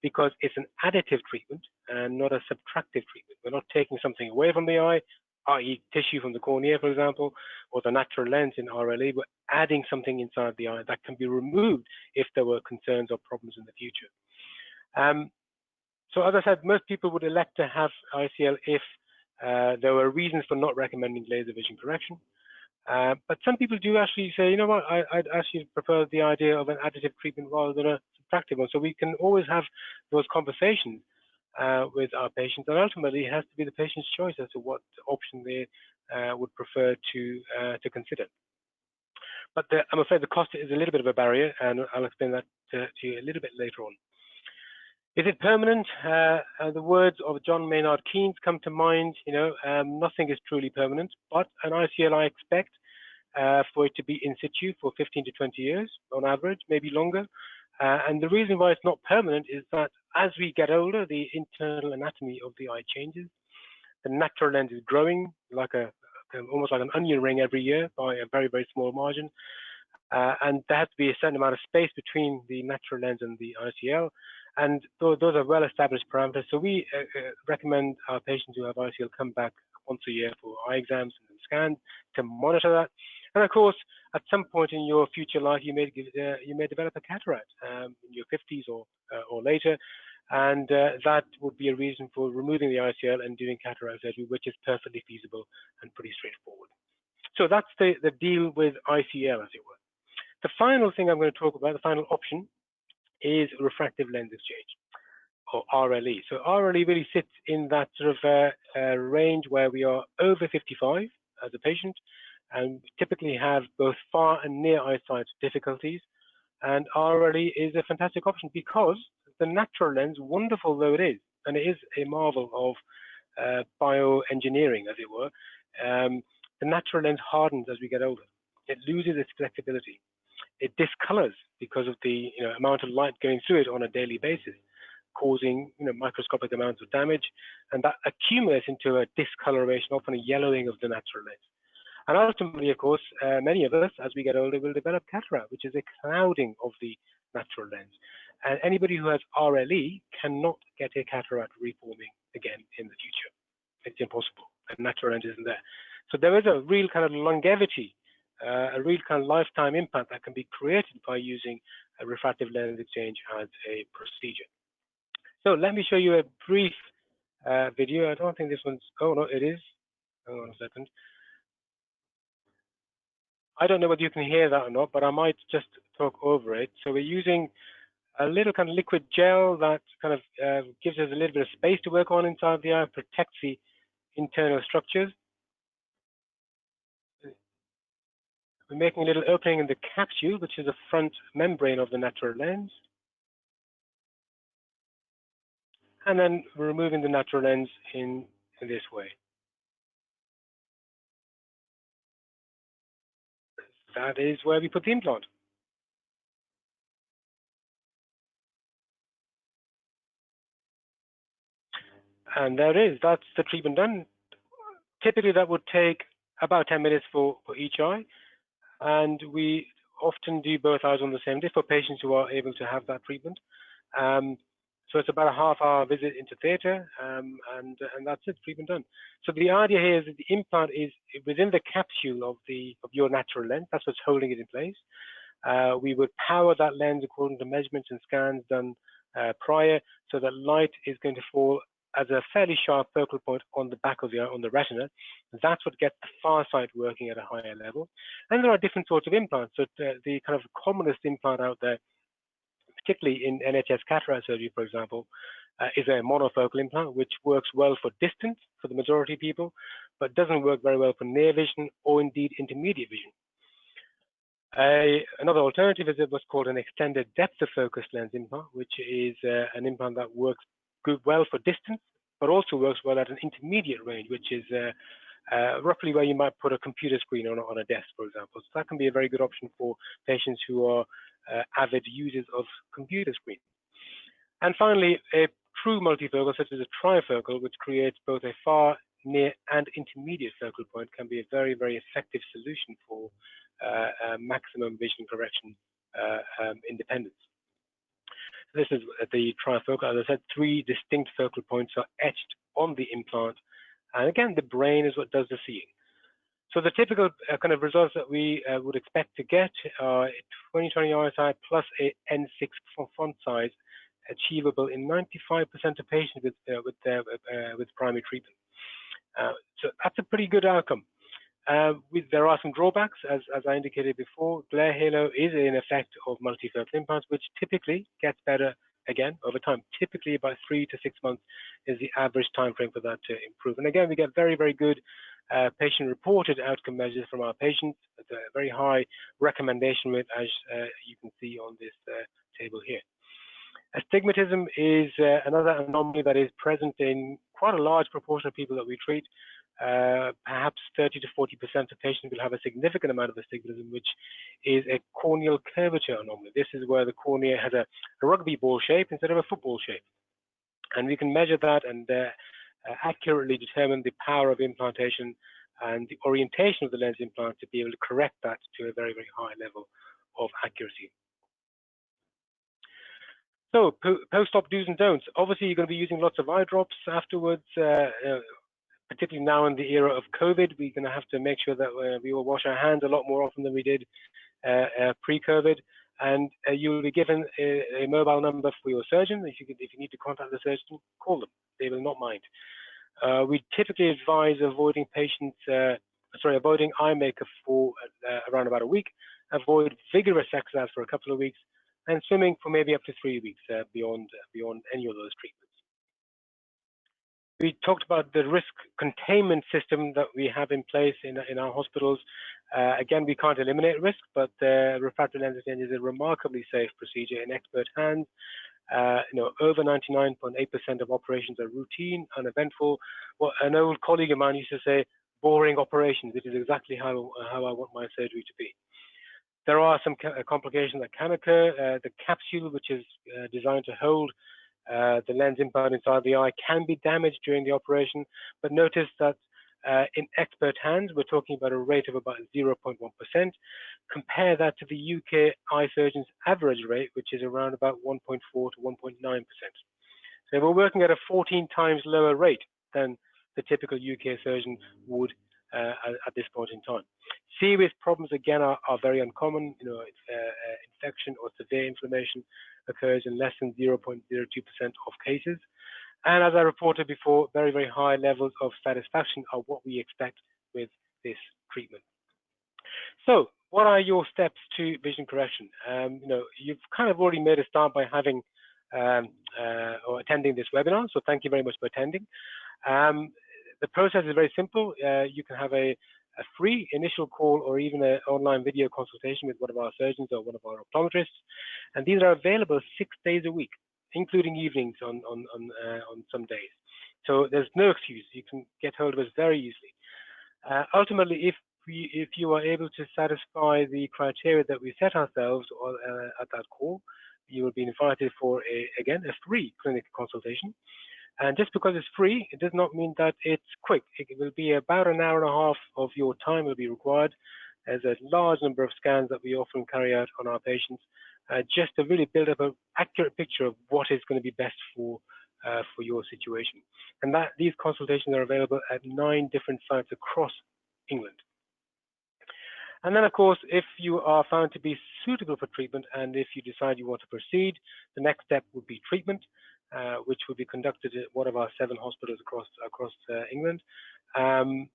because it's an additive treatment and not a subtractive treatment. We're not taking something away from the eye, i.e. tissue from the cornea, for example, or the natural lens in RLE. We're adding something inside the eye that can be removed if there were concerns or problems in the future. So as I said, most people would elect to have ICL if there were reasons for not recommending laser vision correction. But some people do actually say, you know what, I'd actually prefer the idea of an additive treatment rather than a subtractive one. So we can always have those conversations with our patients, and ultimately it has to be the patient's choice as to what option they would prefer to consider. But I'm afraid the cost is a little bit of a barrier, and I'll explain that to you a little bit later on. Is it permanent? The words of John Maynard Keynes come to mind. Nothing is truly permanent, but an ICL I expect for it to be in situ for 15 to 20 years on average, maybe longer. And the reason why it's not permanent is that as we get older, the internal anatomy of the eye changes. The natural lens is growing like almost like an onion ring every year by a very, very small margin. And there has to be a certain amount of space between the natural lens and the ICL. And those are well-established parameters. So we recommend our patients who have ICL come back once a year for eye exams and scans to monitor that. And of course, at some point in your future life, you may develop a cataract in your 50s or later, and that would be a reason for removing the ICL and doing cataract surgery, which is perfectly feasible and pretty straightforward. So that's the deal with ICL, as it were. The final thing I'm going to talk about, the final option, is refractive lens exchange, or RLE. So RLE really sits in that sort of range where we are over 55 as a patient, and typically have both far and near eyesight difficulties. And RLE is a fantastic option because the natural lens, wonderful though it is, and it is a marvel of bioengineering, as it were, the natural lens hardens as we get older. It loses its flexibility. It discolors because of the amount of light going through it on a daily basis, causing microscopic amounts of damage, and that accumulates into a discoloration, often a yellowing of the natural lens. And ultimately, of course, many of us, as we get older, will develop cataract, which is a clouding of the natural lens. And anybody who has RLE cannot get a cataract reforming again in the future. It's impossible. A natural lens isn't there. So there is a real kind of longevity, a real kind of lifetime impact that can be created by using a refractive lens exchange as a procedure. So let me show you a brief video. I don't think this one's, oh no, it is. Hang on a second. I don't know whether you can hear that or not, but I might just talk over it. So we're using a little kind of liquid gel that kind of gives us a little bit of space to work on inside the eye, protects the internal structures. We're making a little opening in the capsule, which is the front membrane of the natural lens. And then we're removing the natural lens in this way. That is where we put the implant. And there it is, that's the treatment done. Typically that would take about 10 minutes for each eye. And we often do both eyes on the same day for patients who are able to have that treatment. So it's about a half-hour visit into theatre, and that's it, treatment done. So the idea here is that the implant is within the capsule of your natural lens. That's what's holding it in place. We would power that lens according to measurements and scans done prior, so that light is going to fall as a fairly sharp focal point on the back of the eye, on the retina. That's what gets the far sight working at a higher level. And there are different sorts of implants. So the kind of commonest implant out there, particularly in NHS cataract surgery, for example, is a monofocal implant, which works well for distance for the majority of people, but doesn't work very well for near vision or indeed intermediate vision. Another alternative is what's called an extended depth of focus lens implant, which is an implant that works well for distance, but also works well at an intermediate range, which is roughly where you might put a computer screen on a desk, for example. So that can be a very good option for patients who are avid users of computer screens. And finally, a true multifocal, such as a trifocal, which creates both a far, near, and intermediate focal point, can be a very, very effective solution for maximum vision correction independence. This is the trifocal. As I said, 3 distinct focal points are etched on the implant. And again, the brain is what does the seeing. So the typical kind of results that we would expect to get are 20/20 RSI plus a N6 font size, achievable in 95% of patients with primary treatment. So that's a pretty good outcome. There are some drawbacks, as I indicated before. Glare halo is an effect of multifocal implants, which typically gets better again over time. Typically about 3 to 6 months is the average time frame for that to improve. And again, we get very, very good patient-reported outcome measures from our patients at a very high recommendation rate, as you can see on this table here. Astigmatism is another anomaly that is present in quite a large proportion of people that we treat. Perhaps 30 to 40% of patients will have a significant amount of astigmatism, which is a corneal curvature anomaly. This is where the cornea has a rugby ball shape instead of a football shape. And we can measure that and accurately determine the power of implantation and the orientation of the lens implant to be able to correct that to a very, very high level of accuracy. So post-op do's and don'ts. Obviously, you're going to be using lots of eye drops afterwards, particularly now in the era of COVID. We're going to have to make sure that we will wash our hands a lot more often than we did pre-COVID. And you will be given a mobile number for your surgeon. If you need to contact the surgeon, call them. They will not mind. We typically advise avoiding eye makeup for around about a week. Avoid vigorous exercise for a couple of weeks, and swimming for maybe up to 3 weeks beyond any of those treatments. We talked about the risk containment system that we have in place in our hospitals. Again, we can't eliminate risk, but refractive lens exchange is a remarkably safe procedure in expert hands. Over 99.8% of operations are routine, uneventful. Well, an old colleague of mine used to say, boring operations. It is exactly how I want my surgery to be. There are some complications that can occur. The capsule, which is designed to hold the lens implant inside the eye, can be damaged during the operation. But notice that in expert hands, we're talking about a rate of about 0.1%. Compare that to the UK eye surgeons' average rate, which is around about 1.4 to 1.9%. So we're working at a 14 times lower rate than the typical UK surgeon would at this point in time. Serious problems, again, are very uncommon. You know, infection or severe inflammation occurs in less than 0.02% of cases. And as I reported before, very, very high levels of satisfaction are what we expect with this treatment. So what are your steps to vision correction? You know, you've kind of already made a start by having or attending this webinar. So thank you very much for attending. The process is very simple. You can have a free initial call or even an online video consultation with one of our surgeons or one of our optometrists. And these are available 6 days a week, including evenings on some days. So there's no excuse. You can get hold of us very easily. Ultimately, if you are able to satisfy the criteria that we set ourselves at that call, you will be invited for again a free clinical consultation. And just because it's free, it does not mean that it's quick. It will be about an hour and a half of your time will be required. There's a large number of scans that we often carry out on our patients, just to really build up an accurate picture of what is going to be best for your situation. And these consultations are available at 9 different sites across England. And then, of course, if you are found to be suitable for treatment and if you decide you want to proceed, the next step would be treatment, which will be conducted at one of our 7 hospitals across England. And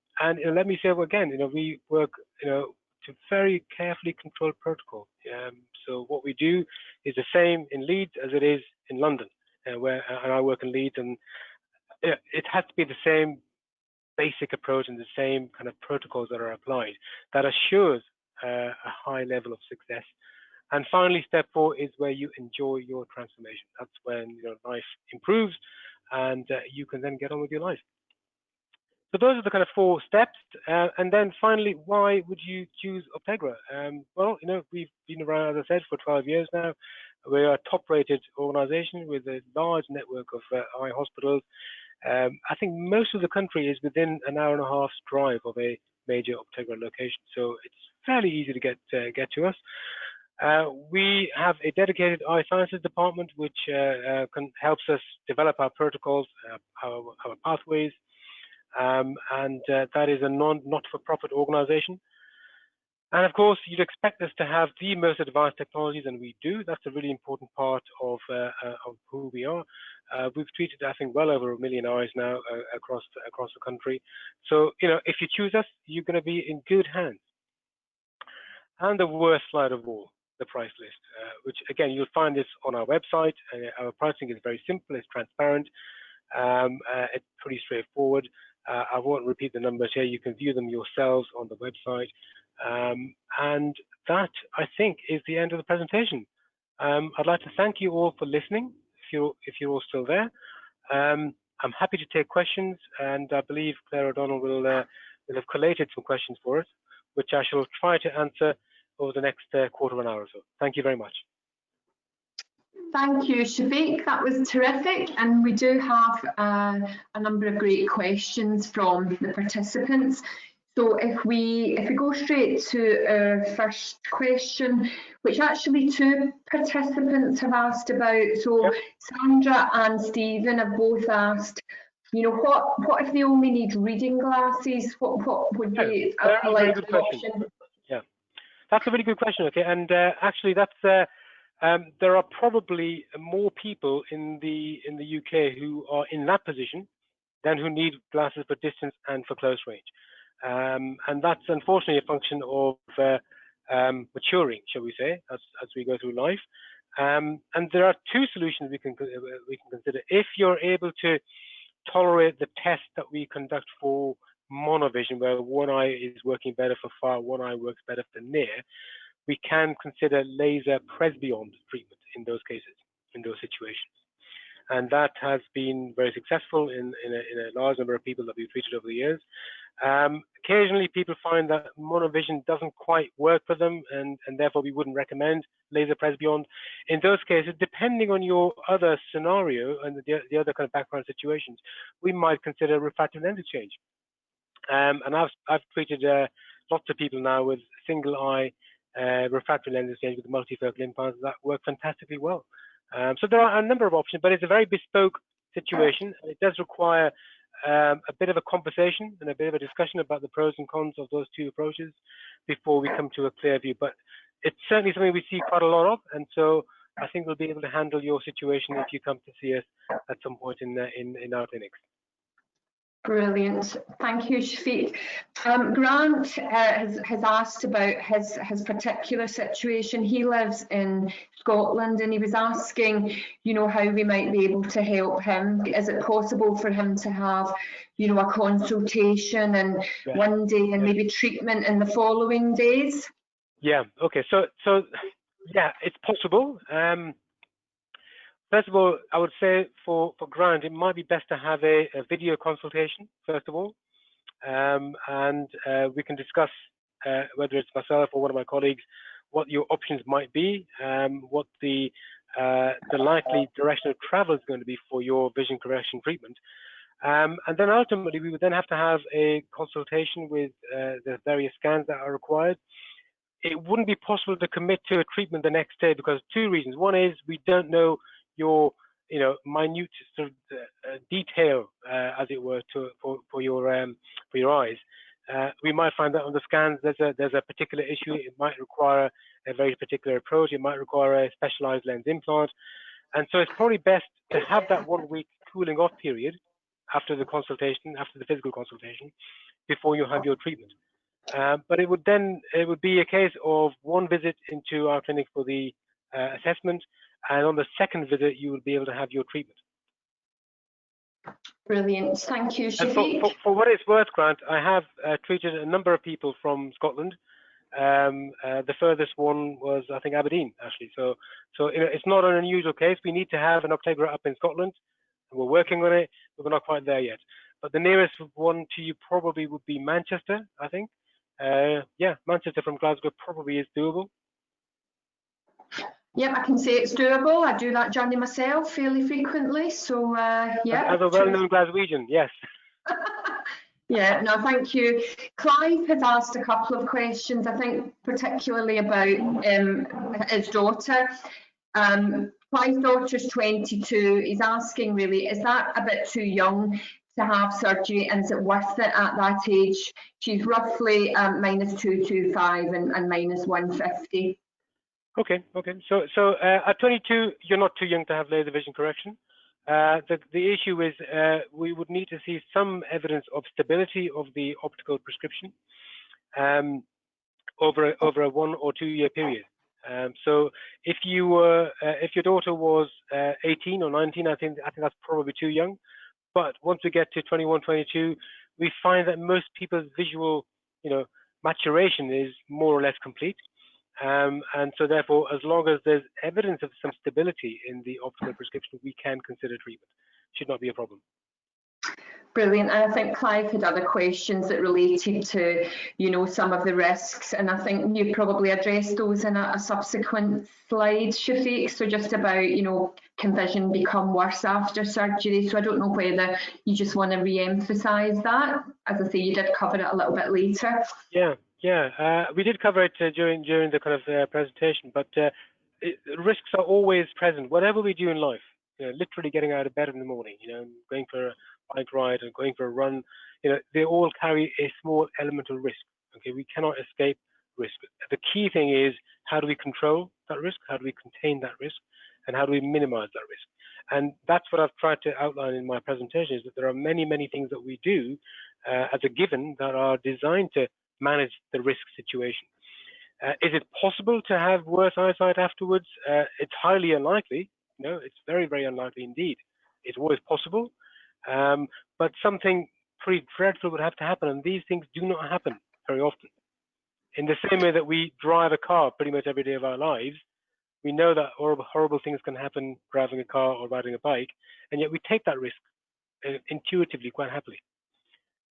let me say again, we work, to very carefully controlled protocol. So what we do is the same in Leeds as it is in London, and I work in Leeds, and it has to be the same basic approach and the same kind of protocols that are applied that assures a high level of success. And finally, step 4 is where you enjoy your transformation. That's when your life improves and you can then get on with your life. So those are the kind of 4 steps. And then finally, why would you choose Optegra? Well, we've been around, as I said, for 12 years now. We're a top-rated organization with a large network of eye hospitals. I think most of the country is within an hour and a half's drive of a major Optegra location, so it's fairly easy to get to us. We have a dedicated eye sciences department which helps us develop our protocols, our pathways, and that is a not-for-profit organization. And of course, you'd expect us to have the most advanced technologies, and we do. That's a really important part of who we are. We've treated, I think, well over 1 million eyes now across the country. So, if you choose us, you're going to be in good hands. And the worst slide of all, the price list, which again, you'll find this on our website. Our pricing is very simple, it's transparent, it's pretty straightforward. I won't repeat the numbers here. You can view them yourselves on the website. And that, I think, is the end of the presentation. I'd like to thank you all for listening, if you're all still there. I'm happy to take questions, and I believe Claire O'Donnell will have collated some questions for us, which I shall try to answer over the next quarter of an hour or so. Thank you very much. Thank you, Shafiq. That was terrific. And we do have a number of great questions from the participants. So if we go straight to our first question, which actually 2 participants have asked about. So yep. Sandra and Stephen have both asked, what if they only need reading glasses? What would be a likely option? Yeah, that's a really good question. Okay, and actually, that's there are probably more people in the UK who are in that position than who need glasses for distance and for close range. And that's unfortunately a function of maturing, shall we say, as we go through life. And there are 2 solutions we can consider. If you're able to tolerate the test that we conduct for monovision, where one eye is working better for far, one eye works better for near, we can consider laser presbyond treatment in those cases, in those situations. And that has been very successful in a large number of people that we've treated over the years. Occasionally, people find that monovision doesn't quite work for them, and therefore we wouldn't recommend laser presbyond. In those cases, depending on your other scenario and the other kind of background situations, we might consider refractive lens exchange. And I've treated lots of people now with single eye refractory lens exchange with multifocal implants that work fantastically well. So there are a number of options, but it's a very bespoke situation. It does require a bit of a conversation and a bit of a discussion about the pros and cons of those two approaches before we come to a clear view. But it's certainly something we see quite a lot of, and so I think we'll be able to handle your situation if you come to see us at some point in our clinics. Brilliant. Thank you, Shafiq. Grant has asked about his particular situation. He lives in Scotland and he was asking, you know, how we might be able to help him. Is it possible for him to have, you know, a consultation and one day and maybe treatment in the following days? Yeah, okay. So yeah, it's possible. First of all, I would say for Grant, it might be best to have a video consultation, first of all, and we can discuss whether it's myself or one of my colleagues, what your options might be, what the likely direction of travel is going to be for your vision correction treatment. And then ultimately, we would then have to have a consultation with the various scans that are required. It wouldn't be possible to commit to a treatment the next day because two reasons. One is we don't know your, you know, minute sort of detail, as it were, for your eyes. We might find that on the scans there's a particular issue. It might require a very particular approach. It might require a specialized lens implant, and so it's probably best to have that 1 week cooling off period after the consultation, after the physical consultation, before you have your treatment. But it would be a case of one visit into our clinic for the assessment, and on the second visit you will be able to have your treatment. Brilliant, thank you, Shafiq. And for what it's worth, Grant, I have treated a number of people from Scotland. The furthest one was, I think, Aberdeen, actually. So you know, it's not an unusual case. We need to have an octagonal up in Scotland, and we're working on it, but we're not quite there yet. But the nearest one to you probably would be Manchester, I think. Yeah, Manchester from Glasgow probably is doable. Yep, I can say it's doable. I do that journey myself fairly frequently. So yeah. As a well-known Glaswegian, yes. Yeah, no, thank you. Clive has asked a couple of questions, I think particularly about his daughter. Clive's daughter's 22. He's asking really, is that a bit too young to have surgery, and is it worth it at that age? She's roughly -225 and -150. Okay. So at 22, you're not too young to have laser vision correction. The issue is we would need to see some evidence of stability of the optical prescription over a 1 or 2 year period. So if your daughter was 18 or 19, I think that's probably too young. But once we get to 21, 22, we find that most people's visual, you know, maturation is more or less complete. And so therefore, as long as there's evidence of some stability in the optical prescription, we can consider treatment. Should not be a problem. Brilliant. And I think Clive had other questions that related to, you know, some of the risks, and I think you probably addressed those in a subsequent slide, Shafiq. So just about, you know, can vision become worse after surgery? So I don't know whether you just want to re-emphasise that. As I say, you did cover it a little bit later. Yeah, we did cover it during the kind of presentation, but risks are always present. Whatever we do in life, you know, literally getting out of bed in the morning, you know, going for a bike ride and going for a run, you know, they all carry a small element of risk. Okay, we cannot escape risk. The key thing is, how do we control that risk? How do we contain that risk? And how do we minimize that risk? And that's what I've tried to outline in my presentation, is that there are many, many things that we do as a given that are designed to manage the risk situation. Is it possible to have worse eyesight afterwards? It's highly unlikely. No, it's very, very unlikely indeed. It's always possible, but something pretty dreadful would have to happen, and these things do not happen very often. In the same way that we drive a car pretty much every day of our lives, we know that horrible things can happen driving a car or riding a bike, and yet we take that risk intuitively quite happily.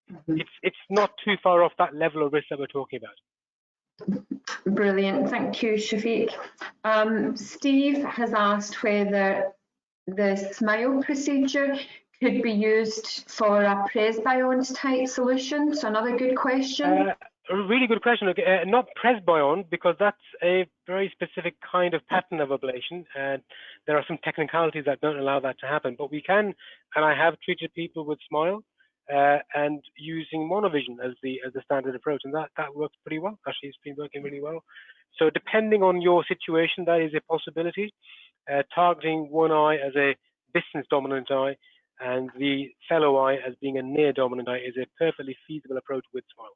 Mm-hmm. It's not too far off that level of risk that we're talking about. Brilliant, thank you, Shafiq. Steve has asked whether the S.M.I.LE procedure could be used for a presbyond type solution? So another good question. A really good question. Not presbyond, because that's a very specific kind of pattern of ablation, and there are some technicalities that don't allow that to happen. But we can, and I have treated people with S.M.I.LE and using monovision as the standard approach, and that works pretty well. Actually, it's been working really well. So depending on your situation, that is a possibility. Targeting one eye as a distance dominant eye and the fellow eye as being a near dominant eye is a perfectly feasible approach with S.M.I.LE.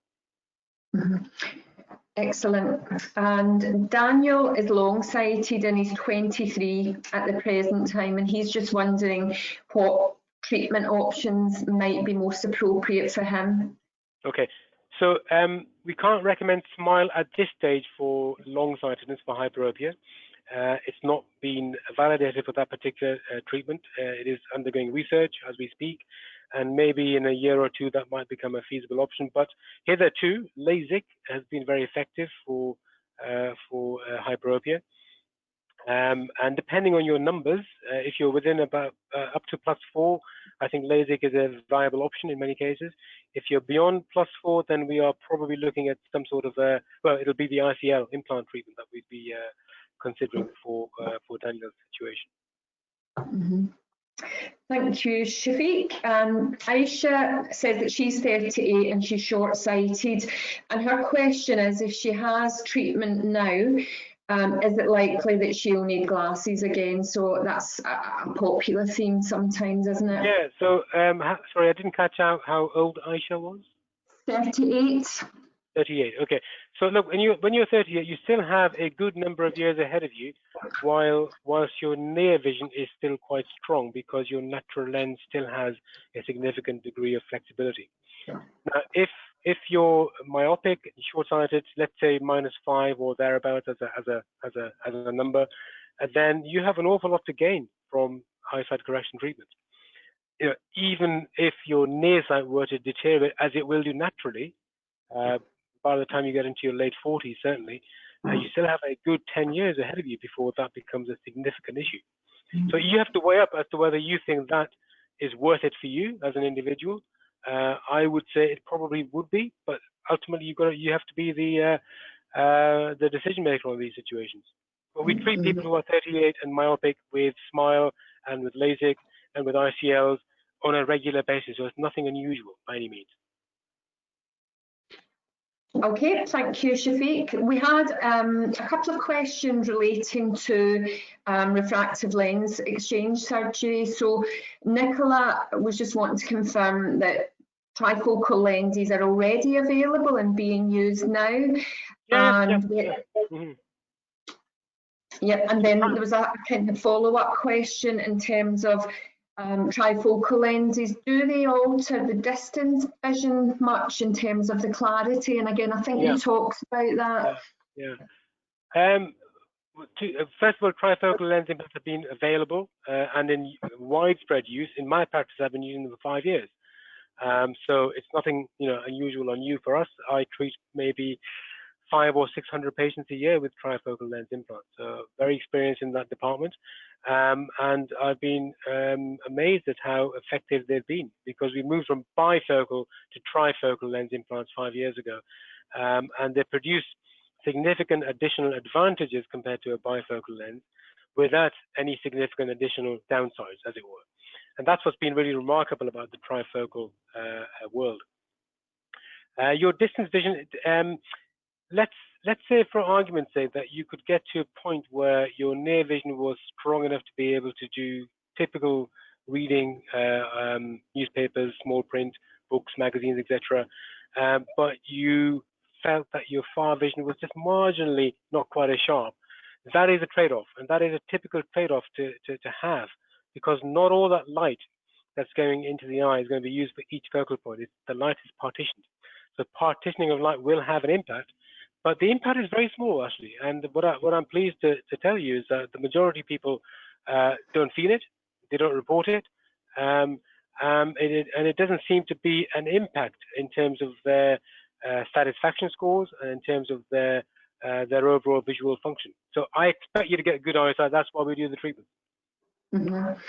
Excellent. And Daniel is long-sighted and he's 23 at the present time, and he's just wondering what treatment options might be most appropriate for him. Okay, so we can't recommend S.M.I.LE at this stage for long-sightedness for hyperopia. It's not been validated for that particular treatment. It is undergoing research as we speak, and maybe in a year or two that might become a feasible option. But hitherto, LASIK has been very effective for hyperopia. And depending on your numbers, if you're within about up to +4, I think LASIK is a viable option in many cases. If you're beyond +4, then we are probably looking at some sort of well, it'll be the ICL implant treatment that we'd be considering for Daniel's situation. Mm-hmm. Thank you, Shafiq. Aisha says that she's 38 and she's short-sighted, and her question is, if she has treatment now, is it likely that she'll need glasses again? So that's a popular theme sometimes, isn't it? Yeah. So sorry, I didn't catch out how old Aisha was. 38. 38. Okay. So look, when you're 38, you still have a good number of years ahead of you, whilst your near vision is still quite strong because your natural lens still has a significant degree of flexibility. Now, if you're myopic, short-sighted, let's say -5 or thereabouts as a number, then you have an awful lot to gain from eyesight correction treatment. You know, even if your near sight were to deteriorate, as it will do naturally, by the time you get into your late 40s, certainly, you still have a good 10 years ahead of you before that becomes a significant issue. So you have to weigh up as to whether you think that is worth it for you as an individual. I would say it probably would be, but ultimately you have to be the decision maker on these situations. But we treat people who are 38 and myopic with S.M.I.LE and with LASIK and with ICLs on a regular basis, so it's nothing unusual by any means. Okay, thank you, Shafiq. We had a couple of questions relating to refractive lens exchange surgery. So Nicola was just wanting to confirm that trifocal lenses are already available and being used now. And then there was a kind of follow-up question in terms of trifocal lenses. Do they alter the distance vision much in terms of the clarity? And again, I think you talked about that. First of all, trifocal lens implants have been available and in widespread use. In my practice, I've been using them for 5 years. So it's nothing, unusual or new for us. I treat maybe 500 or 600 patients a year with trifocal lens implants. So very experienced in that department. And I've been amazed at how effective they've been, because we moved from bifocal to trifocal lens implants 5 years ago. And they produce significant additional advantages compared to a bifocal lens without any significant additional downsides, as it were. And that's what's been really remarkable about the trifocal world. Your distance vision, let's say for argument's sake that you could get to a point where your near vision was strong enough to be able to do typical reading, newspapers, small print, books, magazines, etc. But you felt that your far vision was just marginally not quite as sharp. That is a trade-off, and that is a typical trade-off to have, because not all that light that's going into the eye is going to be used for each focal point. The light is partitioned. So partitioning of light will have an impact, but the impact is very small, actually. And what I'm pleased to tell you is that the majority of people don't feel it, they don't report it, and it doesn't seem to be an impact in terms of their satisfaction scores and in terms of their overall visual function. So I expect you to get good eyesight. That's why we do the treatment. Mhm.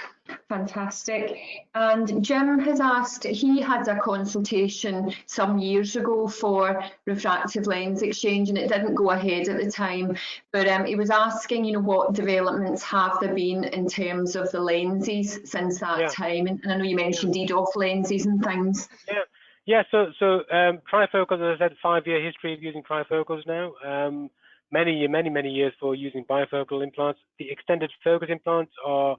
Fantastic. And Jim has asked, he had a consultation some years ago for refractive lens exchange, and it didn't go ahead at the time, but he was asking, you know, what developments have there been in terms of the lenses since that time? And I know you mentioned EDOF lenses and things. So trifocals, as I said, 5-year history of using trifocals now. Many years for using bifocal implants. The extended focus implants are,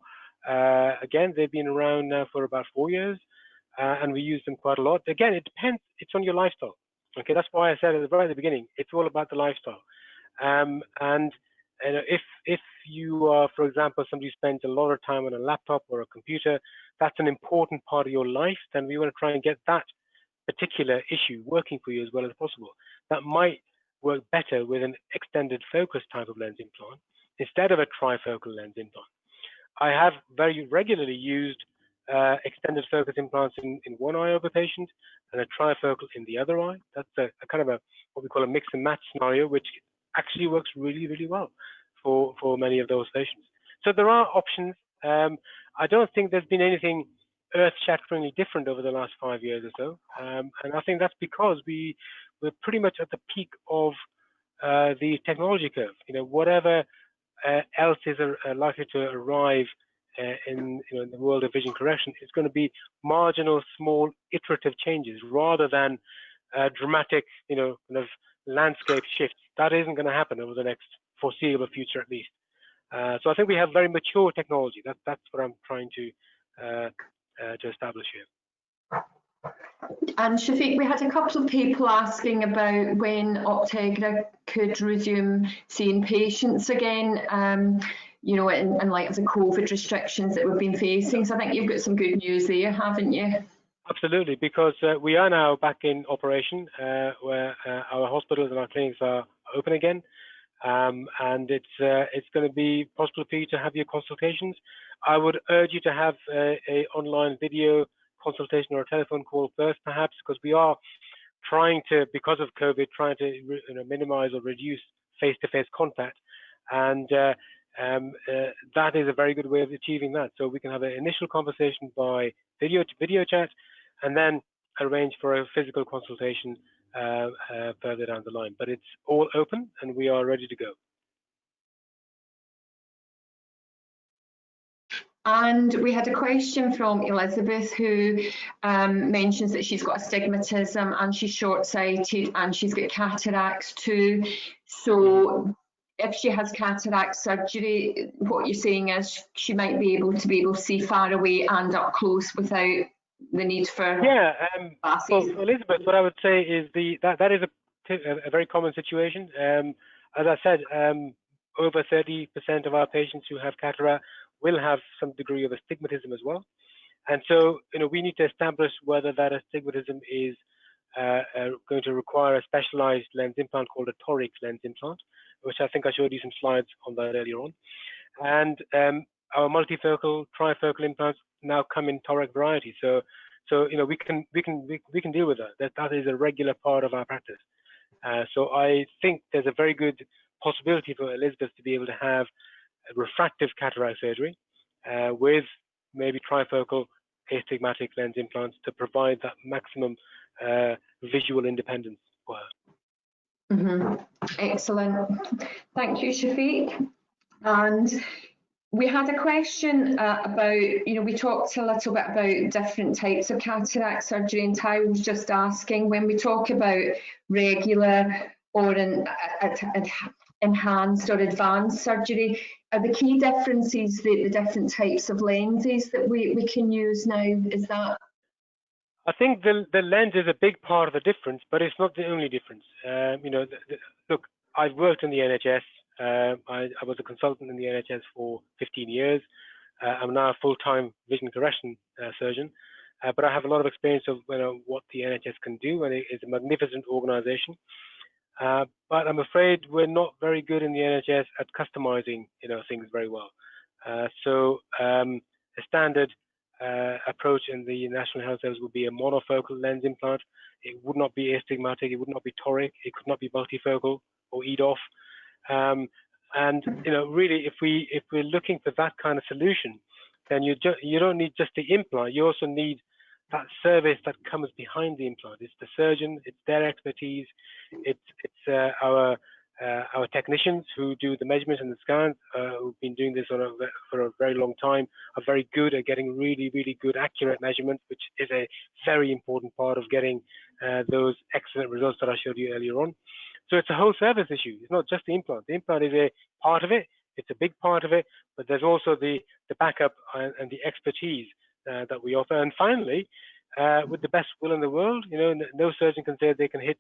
again, they've been around now for about 4 years, and we use them quite a lot. Again, it depends. It's on your lifestyle. Okay, that's why I said at the very beginning, it's all about the lifestyle. And if you are, for example, somebody who spends a lot of time on a laptop or a computer, that's an important part of your life, then we want to try and get that particular issue working for you as well as possible. That might work better with an extended focus type of lens implant instead of a trifocal lens implant. I have very regularly used extended focus implants in one eye of a patient and a trifocal in the other eye. That's a kind of what we call a mix and match scenario, which actually works really, really well for many of those patients. So there are options. I don't think there's been anything earth-shatteringly different over the last 5 years or so, and I think that's because we're pretty much at the peak of the technology curve. You know, whatever else is likely to arrive in the world of vision correction, it's going to be marginal, small, iterative changes rather than dramatic, kind of landscape shifts. That isn't going to happen over the next foreseeable future, at least. So I think we have very mature technology. That's what I'm trying to establish here. And Shafiq, we had a couple of people asking about when Optegra could resume seeing patients again, in light of the COVID restrictions that we've been facing. So I think you've got some good news there, haven't you? Absolutely, because we are now back in operation, where our hospitals and our clinics are open again, and it's going to be possible for you to have your consultations. I would urge you to have a online video consultation or a telephone call first, perhaps, because we are trying to, because of COVID, minimize or reduce face-to-face contact, and that is a very good way of achieving that. So we can have an initial conversation by video chat, and then arrange for a physical consultation further down the line. But it's all open, and we are ready to go. And we had a question from Elizabeth, who mentions that she's got astigmatism and she's short-sighted and she's got cataracts too. So if she has cataract surgery, what you're saying is she might be able to see far away and up close without the need for glasses. So Elizabeth, what I would say is that is a very common situation. As I said, over 30% of our patients who have cataract will have some degree of astigmatism as well. And so, we need to establish whether that astigmatism is going to require a specialized lens implant called a toric lens implant, which I think I showed you some slides on that earlier on. And our multifocal, trifocal implants now come in toric variety. So we can deal with that. That is a regular part of our practice. So I think there's a very good possibility for Elizabeth to be able to have refractive cataract surgery with maybe trifocal astigmatic lens implants to provide that maximum visual independence for her. Excellent. Thank you, Shafiq. And we had a question about, we talked a little bit about different types of cataract surgery, and Ty was just asking, when we talk about regular or enhanced or advanced surgery, are the key differences the different types of lenses that we can use now? Is that? I think the lens is a big part of the difference, but it's not the only difference. Look, I've worked in the NHS. I was a consultant in the NHS for 15 years. I'm now a full-time vision correction surgeon, but I have a lot of experience of what the NHS can do, and it is a magnificent organization. But I'm afraid we're not very good in the NHS at customizing, things very well. So a standard approach in the National Health Service would be a monofocal lens implant. It would not be astigmatic. It would not be toric. It could not be multifocal or EDOF. And really, if we're looking for that kind of solution, then you don't need just the implant. You also need that service that comes behind the implant. It's the surgeon, it's their expertise, it's our technicians who do the measurements and the scans, who've been doing this for a very long time, are very good at getting really, really good, accurate measurements, which is a very important part of getting those excellent results that I showed you earlier on. So it's a whole service issue. It's not just the implant. The implant is a part of it. It's a big part of it, but there's also the backup and the expertise that we offer. And finally, with the best will in the world, no surgeon can say they can hit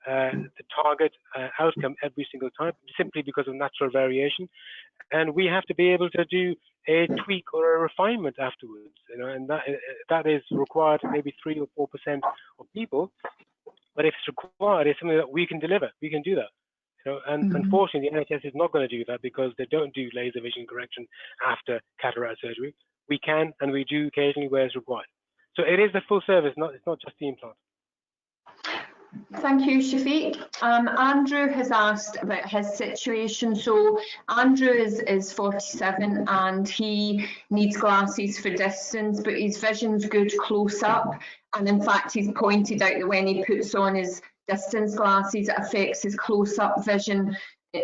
the target outcome every single time, simply because of natural variation. And we have to be able to do a tweak or a refinement afterwards, and that is required maybe 3 or 4% of people. But if it's required, it's something that we can deliver. We can do that. And unfortunately, the NHS is not going to do that because they don't do laser vision correction after cataract surgery. We can, and we do occasionally where it's required. So it is the full service. It's not just the implant. Thank you, Shafiq. Andrew has asked about his situation. So Andrew is 47 and he needs glasses for distance, but his vision's good close up. And in fact, he's pointed out that when he puts on his distance glasses, it affects his close-up vision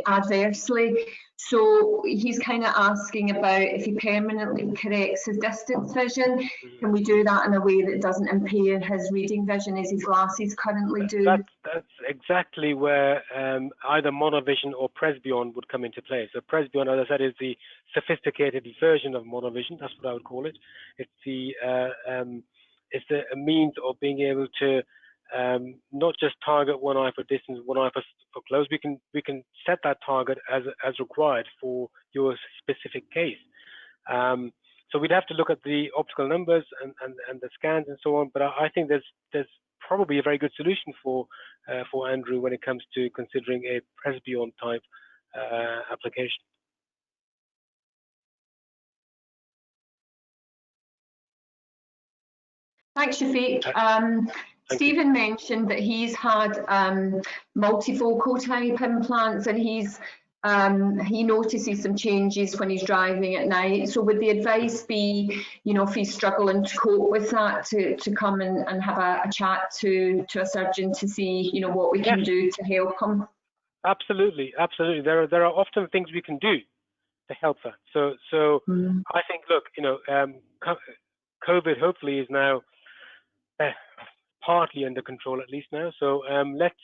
adversely. So he's kind of asking about if he permanently corrects his distance vision, can we do that in a way that doesn't impair his reading vision as his glasses currently do? That's exactly where either monovision or presbyon would come into play. So presbyon, as I said, is the sophisticated version of monovision. That's what I would call it. It's a means of being able to not just target one eye for distance, one eye for close. We can set that target as required for your specific case. So we'd have to look at the optical numbers and the scans and so on. But I think there's probably a very good solution for Andrew when it comes to considering a presbyon type application. Thanks, Shafiq. Stephen mentioned that he's had multifocal type implants and he notices some changes when he's driving at night. So would the advice be, if he's struggling to cope with that, to come and have a chat to a surgeon to see, what we can do to help him? Absolutely, absolutely. There are often things we can do to help that. So I think, look, COVID hopefully is now partly under control, at least now. So let's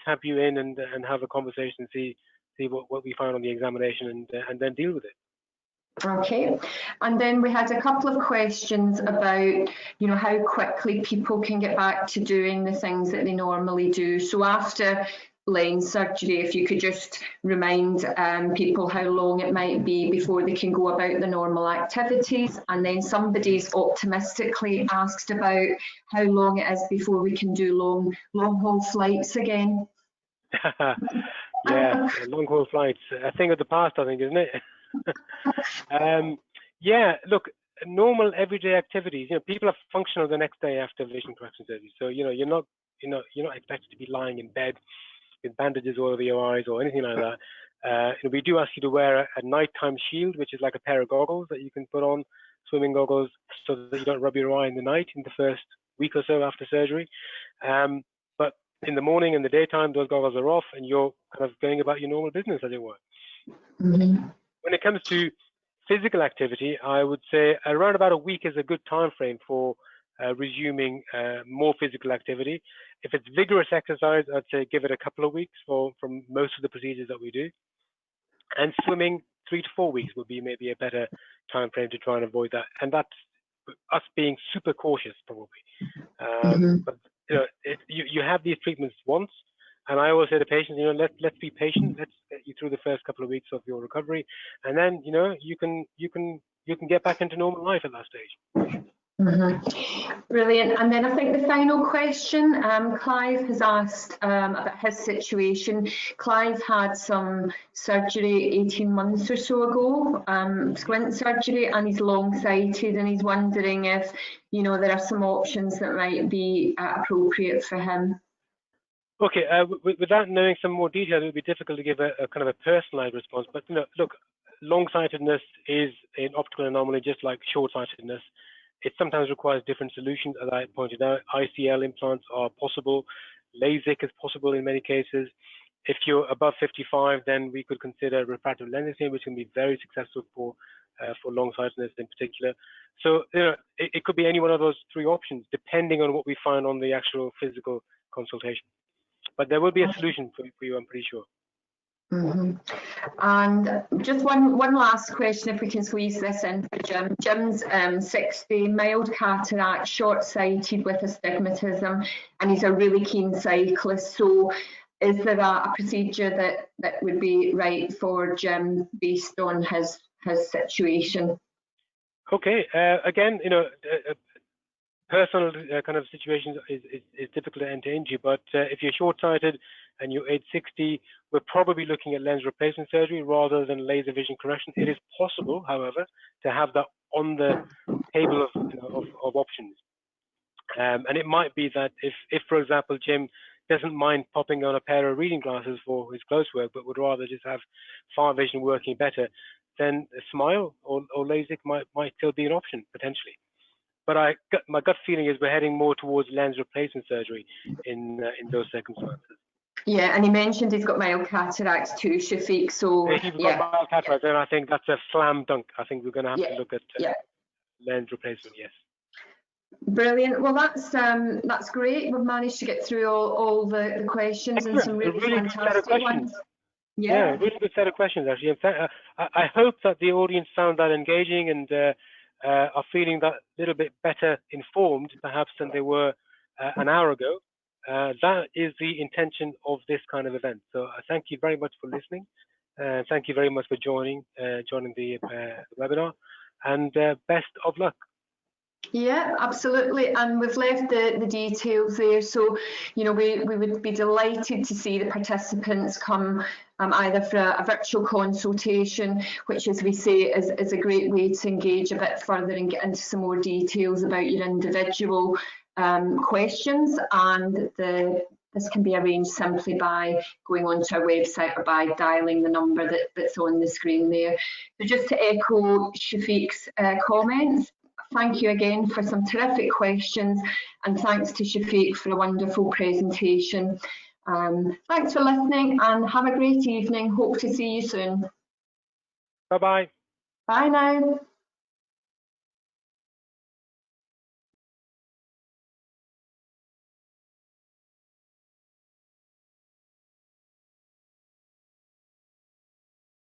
have you in and have a conversation, see what we find on the examination, and then deal with it. Okay, and then we had a couple of questions about how quickly people can get back to doing the things that they normally do. So after lens surgery, if you could just remind people how long it might be before they can go about the normal activities. And then somebody's optimistically asked about how long it is before we can do long haul flights again. Yeah, long haul flights, a thing of the past, I think, isn't it? Yeah, look, normal everyday activities. People are functional the next day after vision correction surgery. So you're not expected to be lying in bed with bandages all over your eyes or anything like that. We do ask you to wear a nighttime shield, which is like a pair of goggles that you can put on, swimming goggles, so that you don't rub your eye in the night in the first week or so after surgery. But in the morning and the daytime, those goggles are off and you're kind of going about your normal business, as it were. Mm-hmm. When it comes to physical activity, I would say around about a week is a good time frame for resuming more physical activity. If it's vigorous exercise, I'd say give it a couple of weeks from most of the procedures that we do. And swimming, 3 to 4 weeks would be maybe a better time frame to try and avoid that. And that's us being super cautious, probably. But you have these treatments once, and I always say to patients, let's be patient. Let's get you through the first couple of weeks of your recovery, and then you can get back into normal life at that stage. Brilliant. And then I think the final question, Clive has asked about his situation. Clive had some surgery 18 months or so ago, squint surgery, and he's long-sighted, and he's wondering if there are some options that might be appropriate for him. Okay, without knowing some more detail, it would be difficult to give a kind of a personalized response. But look, long-sightedness is an optical anomaly, just like short-sightedness. It sometimes requires different solutions, as I pointed out. ICL implants are possible. LASIK is possible in many cases. If you're above 55, then we could consider refractive lensing, which can be very successful for long-sightedness in particular. So it could be any one of those three options, depending on what we find on the actual physical consultation. But there will be a solution for you, I'm pretty sure. Mm-hmm. And just one last question, if we can squeeze this in for Jim. Jim's 60, mild cataract, short-sighted with astigmatism, and he's a really keen cyclist. So is there a procedure that would be right for Jim based on his situation? Okay, again, personal kind of situations is difficult to enter into, but if you're short-sighted and you're age 60, we're probably looking at lens replacement surgery rather than laser vision correction. It is possible, however, to have that on the table of options. And it might be that if, for example, Jim doesn't mind popping on a pair of reading glasses for his close work, but would rather just have far vision working better, then S.M.I.LE or LASIK might still be an option, potentially. But my gut feeling is we're heading more towards lens replacement surgery in those circumstances. Yeah, and he mentioned he's got mild cataracts too, Shafiq. So if you've got mild cataracts, then I think that's a slam dunk. I think we're going to have to look at lens replacement. Yes. Brilliant. Well, that's great. We've managed to get through all the questions. Excellent. And some really fantastic ones. Yeah, really good set of questions, actually. I hope that the audience found that engaging and are feeling that little bit better informed, perhaps, than they were an hour ago. That is the intention of this kind of event. So thank you very much for listening. Thank you very much for joining the webinar, and best of luck. Yeah, absolutely. And we've left the details there. So, we would be delighted to see the participants come either for a virtual consultation, which, as we say, is a great way to engage a bit further and get into some more details about your individual questions. And this can be arranged simply by going onto our website or by dialing the number that's on the screen there. So just to echo Shafiq's comments, thank you again for some terrific questions, and thanks to Shafiq for a wonderful presentation. Thanks for listening and have a great evening. Hope to see you soon. Bye-bye. Bye now.